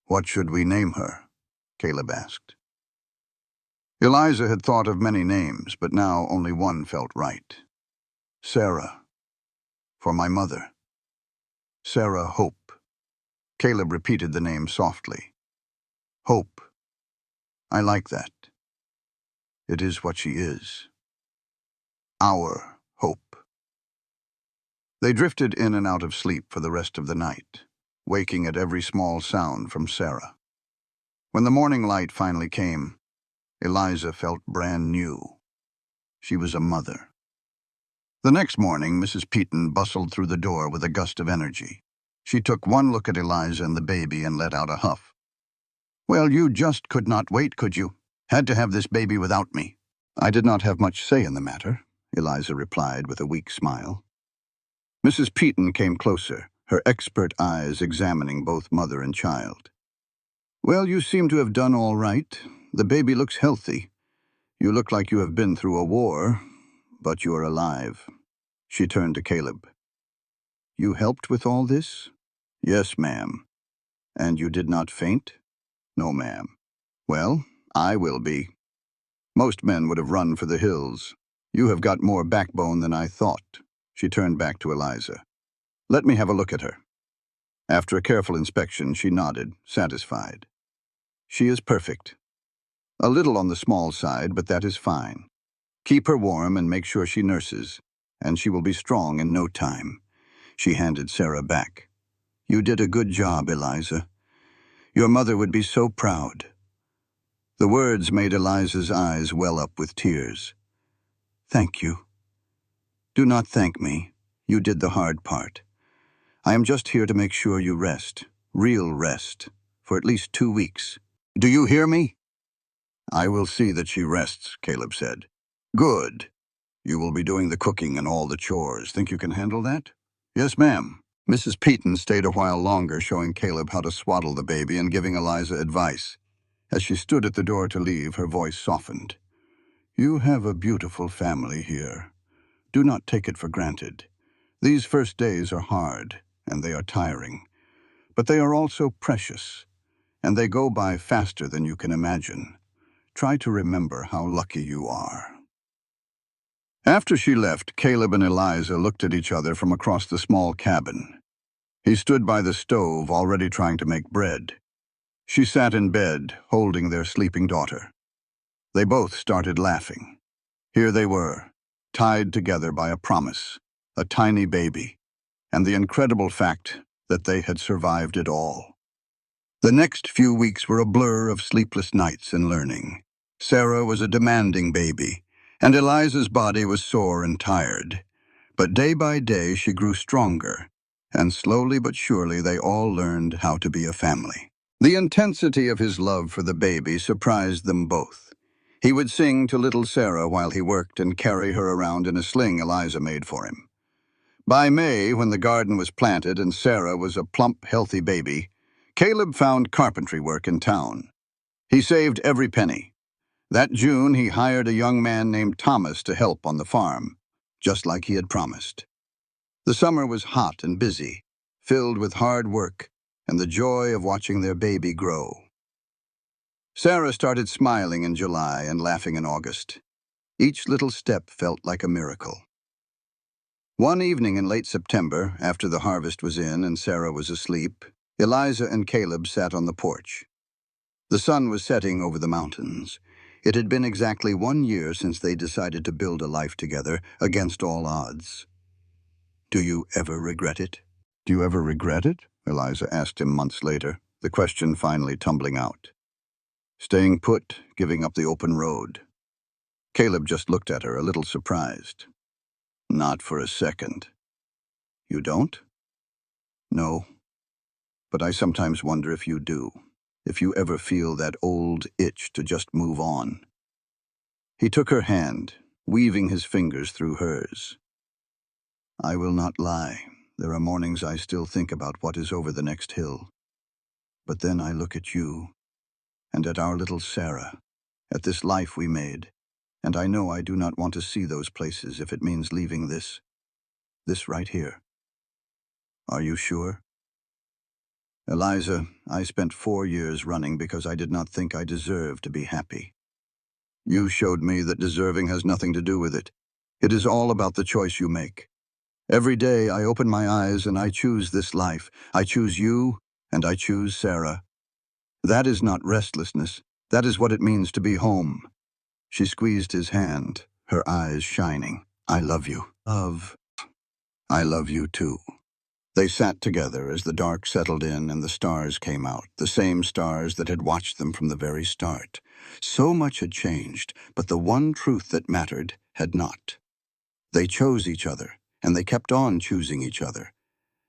"What should we name her?" Caleb asked. Eliza had thought of many names, but now only one felt right. "Sarah. For my mother. Sarah Hope." Caleb repeated the name softly. "Hope. I like that. It is what she is. Our hope." They drifted in and out of sleep for the rest of the night, waking at every small sound from Sarah. When the morning light finally came, Eliza felt brand new. She was a mother. The next morning, Mrs. Peaton bustled through the door with a gust of energy. She took one look at Eliza and the baby and let out a huff. "Well, you just could not wait, could you? Had to have this baby without me." "I did not have much say in the matter," Eliza replied with a weak smile. Mrs. Peaton came closer, her expert eyes examining both mother and child. "Well, you seem to have done all right. The baby looks healthy. You look like you have been through a war, but you are alive." She turned to Caleb. "You helped with all this?" "Yes, ma'am." "And you did not faint?" "No, ma'am." "Well, I will be. Most men would have run for the hills. You have got more backbone than I thought." She turned back to Eliza. "Let me have a look at her." After a careful inspection, she nodded, satisfied. "She is perfect. A little on the small side, but that is fine. Keep her warm and make sure she nurses, and she will be strong in no time." She handed Sarah back. "You did a good job, Eliza. Your mother would be so proud." The words made Eliza's eyes well up with tears. "Thank you." "Do not thank me. You did the hard part. I am just here to make sure you rest, real rest, for at least 2 weeks. Do you hear me?" "I will see that she rests," Caleb said. "Good. You will be doing the cooking and all the chores. Think you can handle that?" "Yes, ma'am." Mrs. Peaton stayed a while longer, showing Caleb how to swaddle the baby and giving Eliza advice. As she stood at the door to leave, her voice softened. "You have a beautiful family here. Do not take it for granted. These first days are hard, and they are tiring. But they are also precious, and they go by faster than you can imagine. Try to remember how lucky you are." After she left, Caleb and Eliza looked at each other from across the small cabin. He stood by the stove, already trying to make bread. She sat in bed, holding their sleeping daughter. They both started laughing. Here they were, tied together by a promise, a tiny baby, and the incredible fact that they had survived it all. The next few weeks were a blur of sleepless nights and learning. Sarah was a demanding baby, and Eliza's body was sore and tired. But day by day she grew stronger, and slowly but surely they all learned how to be a family. The intensity of his love for the baby surprised them both. He would sing to little Sarah while he worked and carry her around in a sling Eliza made for him. By May, when the garden was planted and Sarah was a plump, healthy baby, Caleb found carpentry work in town. He saved every penny. That June, he hired a young man named Thomas to help on the farm, just like he had promised. The summer was hot and busy, filled with hard work and the joy of watching their baby grow. Sarah started smiling in July and laughing in August. Each little step felt like a miracle. One evening in late September, after the harvest was in and Sarah was asleep, Eliza and Caleb sat on the porch. The sun was setting over the mountains. It had been exactly 1 year since they decided to build a life together, against all odds. "Do you ever regret it?" "Do you ever regret it?" Eliza asked him months later, the question finally tumbling out. Staying put, giving up the open road. Caleb just looked at her, a little surprised. "Not for a second." "You don't?" "No. But I sometimes wonder if you do. If you ever feel that old itch to just move on." He took her hand, weaving his fingers through hers. "I will not lie. There are mornings I still think about what is over the next hill. But then I look at you, and at our little Sarah, at this life we made, and I know I do not want to see those places if it means leaving this right here." "Are you sure?" "Eliza, I spent 4 years running because I did not think I deserved to be happy. You showed me that deserving has nothing to do with it. It is all about the choice you make. Every day I open my eyes and I choose this life. I choose you, and I choose Sarah. That is not restlessness. That is what it means to be home." She squeezed his hand, her eyes shining. "I love you." "I love you too." They sat together as the dark settled in and the stars came out, the same stars that had watched them from the very start. So much had changed, but the one truth that mattered had not. They chose each other, and they kept on choosing each other,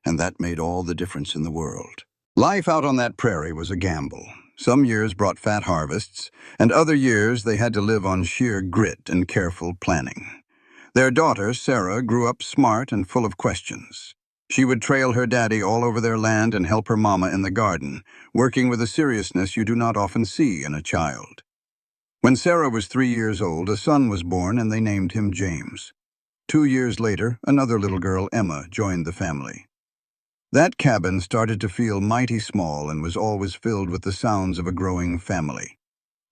and that made all the difference in the world. Life out on that prairie was a gamble. Some years brought fat harvests, and other years they had to live on sheer grit and careful planning. Their daughter, Sarah, grew up smart and full of questions. She would trail her daddy all over their land and help her mama in the garden, working with a seriousness you do not often see in a child. When Sarah was 3 years old, a son was born and they named him James. 2 years later, another little girl, Emma, joined the family. That cabin started to feel mighty small and was always filled with the sounds of a growing family.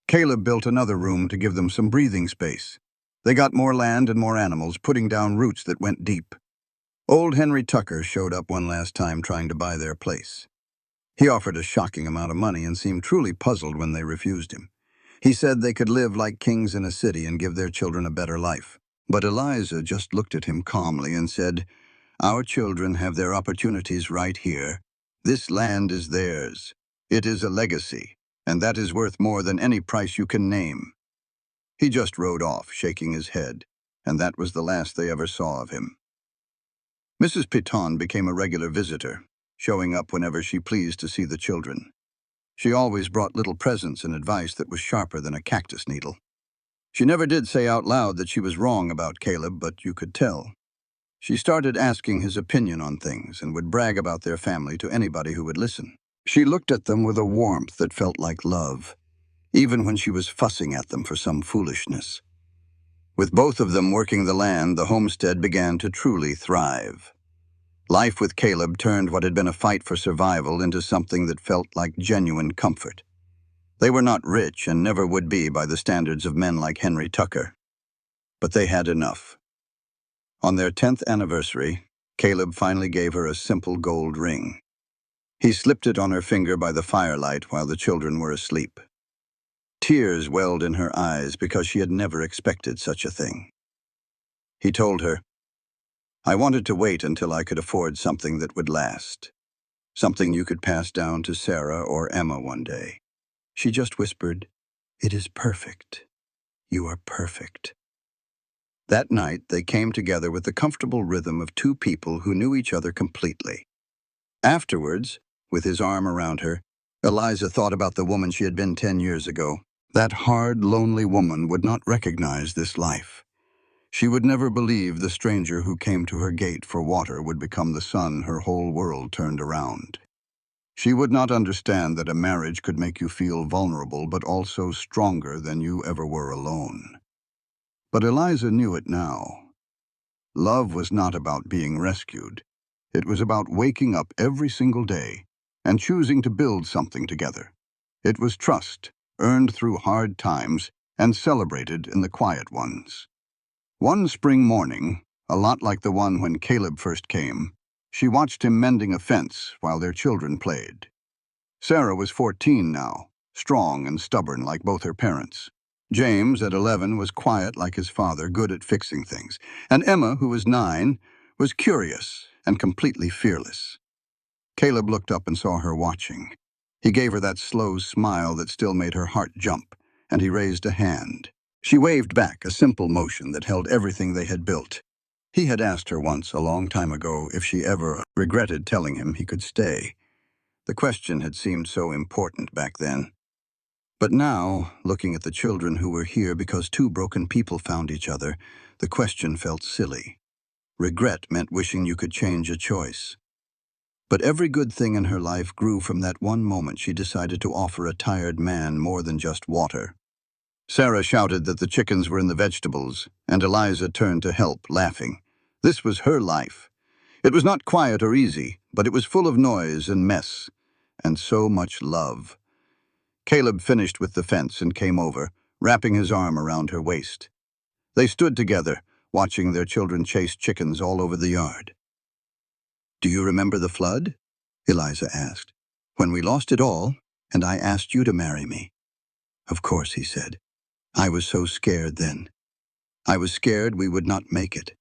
Caleb built another room to give them some breathing space. They got more land and more animals, putting down roots that went deep. Old Henry Tucker showed up one last time trying to buy their place. He offered a shocking amount of money and seemed truly puzzled when they refused him. He said they could live like kings in a city and give their children a better life. But Eliza just looked at him calmly and said, "Our children have their opportunities right here. This land is theirs. It is a legacy, and that is worth more than any price you can name." He just rode off, shaking his head, and that was the last they ever saw of him. Mrs. Piton became a regular visitor, showing up whenever she pleased to see the children. She always brought little presents and advice that was sharper than a cactus needle. She never did say out loud that she was wrong about Caleb, but you could tell. She started asking his opinion on things and would brag about their family to anybody who would listen. She looked at them with a warmth that felt like love, even when she was fussing at them for some foolishness. With both of them working the land, the homestead began to truly thrive. Life with Caleb turned what had been a fight for survival into something that felt like genuine comfort. They were not rich and never would be by the standards of men like Henry Tucker, but they had enough. On their 10th anniversary, Caleb finally gave her a simple gold ring. He slipped it on her finger by the firelight while the children were asleep. Tears welled in her eyes because she had never expected such a thing. He told her, "I wanted to wait until I could afford something that would last, something you could pass down to Sarah or Emma one day." She just whispered, "It is perfect. You are perfect." That night, they came together with the comfortable rhythm of two people who knew each other completely. Afterwards, with his arm around her, Eliza thought about the woman she had been 10 years ago. That hard, lonely woman would not recognize this life. She would never believe the stranger who came to her gate for water would become the sun her whole world turned around. She would not understand that a marriage could make you feel vulnerable but also stronger than you ever were alone. But Eliza knew it now. Love was not about being rescued. It was about waking up every single day and choosing to build something together. It was trust, earned through hard times and celebrated in the quiet ones. One spring morning, a lot like the one when Caleb first came, she watched him mending a fence while their children played. Sarah was 14 now, strong and stubborn like both her parents. James, at 11, was quiet like his father, good at fixing things. And Emma, who was 9, was curious and completely fearless. Caleb looked up and saw her watching. He gave her that slow smile that still made her heart jump, and he raised a hand. She waved back, a simple motion that held everything they had built. He had asked her once, a long time ago, if she ever regretted telling him he could stay. The question had seemed so important back then. But now, looking at the children who were here because two broken people found each other, the question felt silly. Regret meant wishing you could change a choice. But every good thing in her life grew from that one moment she decided to offer a tired man more than just water. Sarah shouted that the chickens were in the vegetables, and Eliza turned to help, laughing. This was her life. It was not quiet or easy, but it was full of noise and mess, and so much love. Caleb finished with the fence and came over, wrapping his arm around her waist. They stood together, watching their children chase chickens all over the yard. "Do you remember the flood?" Eliza asked. "When we lost it all, and I asked you to marry me." "Of course," he said. "I was so scared then. I was scared we would not make it,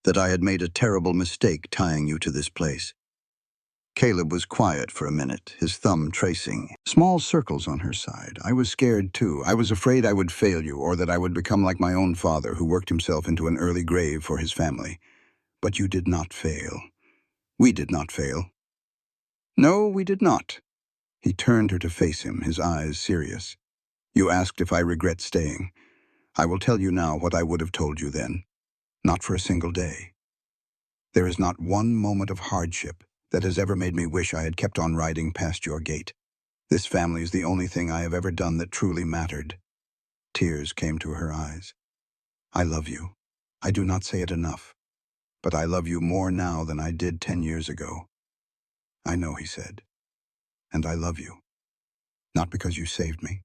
that I had made a terrible mistake tying you to this place." Caleb was quiet for a minute, his thumb tracing small circles on her side. "I was scared too. I was afraid I would fail you, or that I would become like my own father, who worked himself into an early grave for his family. But you did not fail. We did not fail." "No, we did not." He turned her to face him, his eyes serious. "You asked if I regret staying. I will tell you now what I would have told you then. Not for a single day. There is not one moment of hardship that has ever made me wish I had kept on riding past your gate. This family is the only thing I have ever done that truly mattered." Tears came to her eyes. "I love you. I do not say it enough. But I love you more now than I did 10 years ago." "I know," he said. "And I love you. Not because you saved me.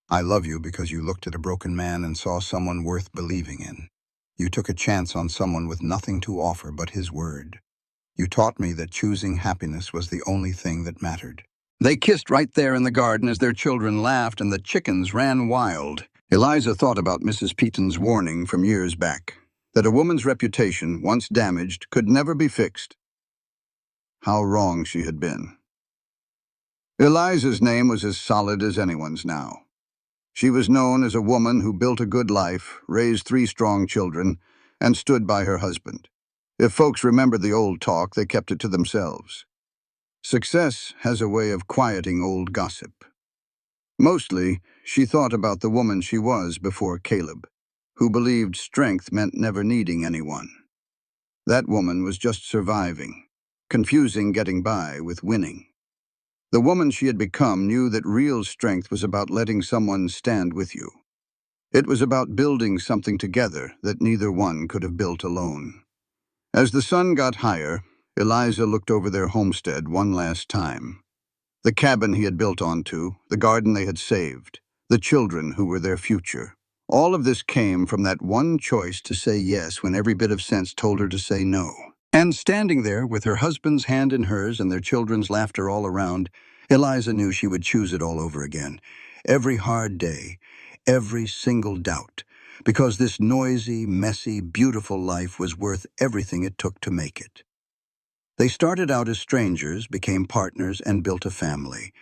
I love you because you looked at a broken man and saw someone worth believing in. You took a chance on someone with nothing to offer but his word. You taught me that choosing happiness was the only thing that mattered." They kissed right there in the garden as their children laughed and the chickens ran wild. Eliza thought about Mrs. Peaton's warning from years back, that a woman's reputation, once damaged, could never be fixed. How wrong she had been. Eliza's name was as solid as anyone's now. She was known as a woman who built a good life, raised 3 strong children, and stood by her husband. If folks remembered the old talk, they kept it to themselves. Success has a way of quieting old gossip. Mostly, she thought about the woman she was before Caleb, who believed strength meant never needing anyone. That woman was just surviving, confusing getting by with winning. The woman she had become knew that real strength was about letting someone stand with you. It was about building something together that neither one could have built alone. As the sun got higher, Eliza looked over their homestead one last time. The cabin he had built onto, the garden they had saved, the children who were their future. All of this came from that one choice to say yes when every bit of sense told her to say no. And standing there with her husband's hand in hers and their children's laughter all around, Eliza knew she would choose it all over again. Every hard day, every single doubt, because this noisy, messy, beautiful life was worth everything it took to make it. They started out as strangers, became partners, and built a family.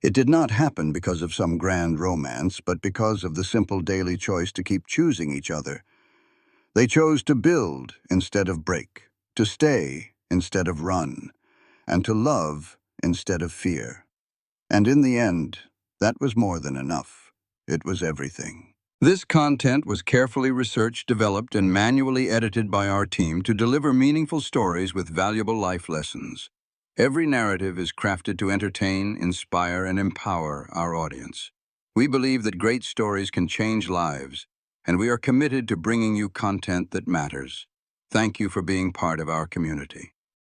It did not happen because of some grand romance, but because of the simple daily choice to keep choosing each other. They chose to build instead of break, to stay instead of run, and to love instead of fear. And in the end, that was more than enough. It was everything. This content was carefully researched, developed, and manually edited by our team to deliver meaningful stories with valuable life lessons. Every narrative is crafted to entertain, inspire, and empower our audience. We believe that great stories can change lives, and we are committed to bringing you content that matters. Thank you for being part of our community.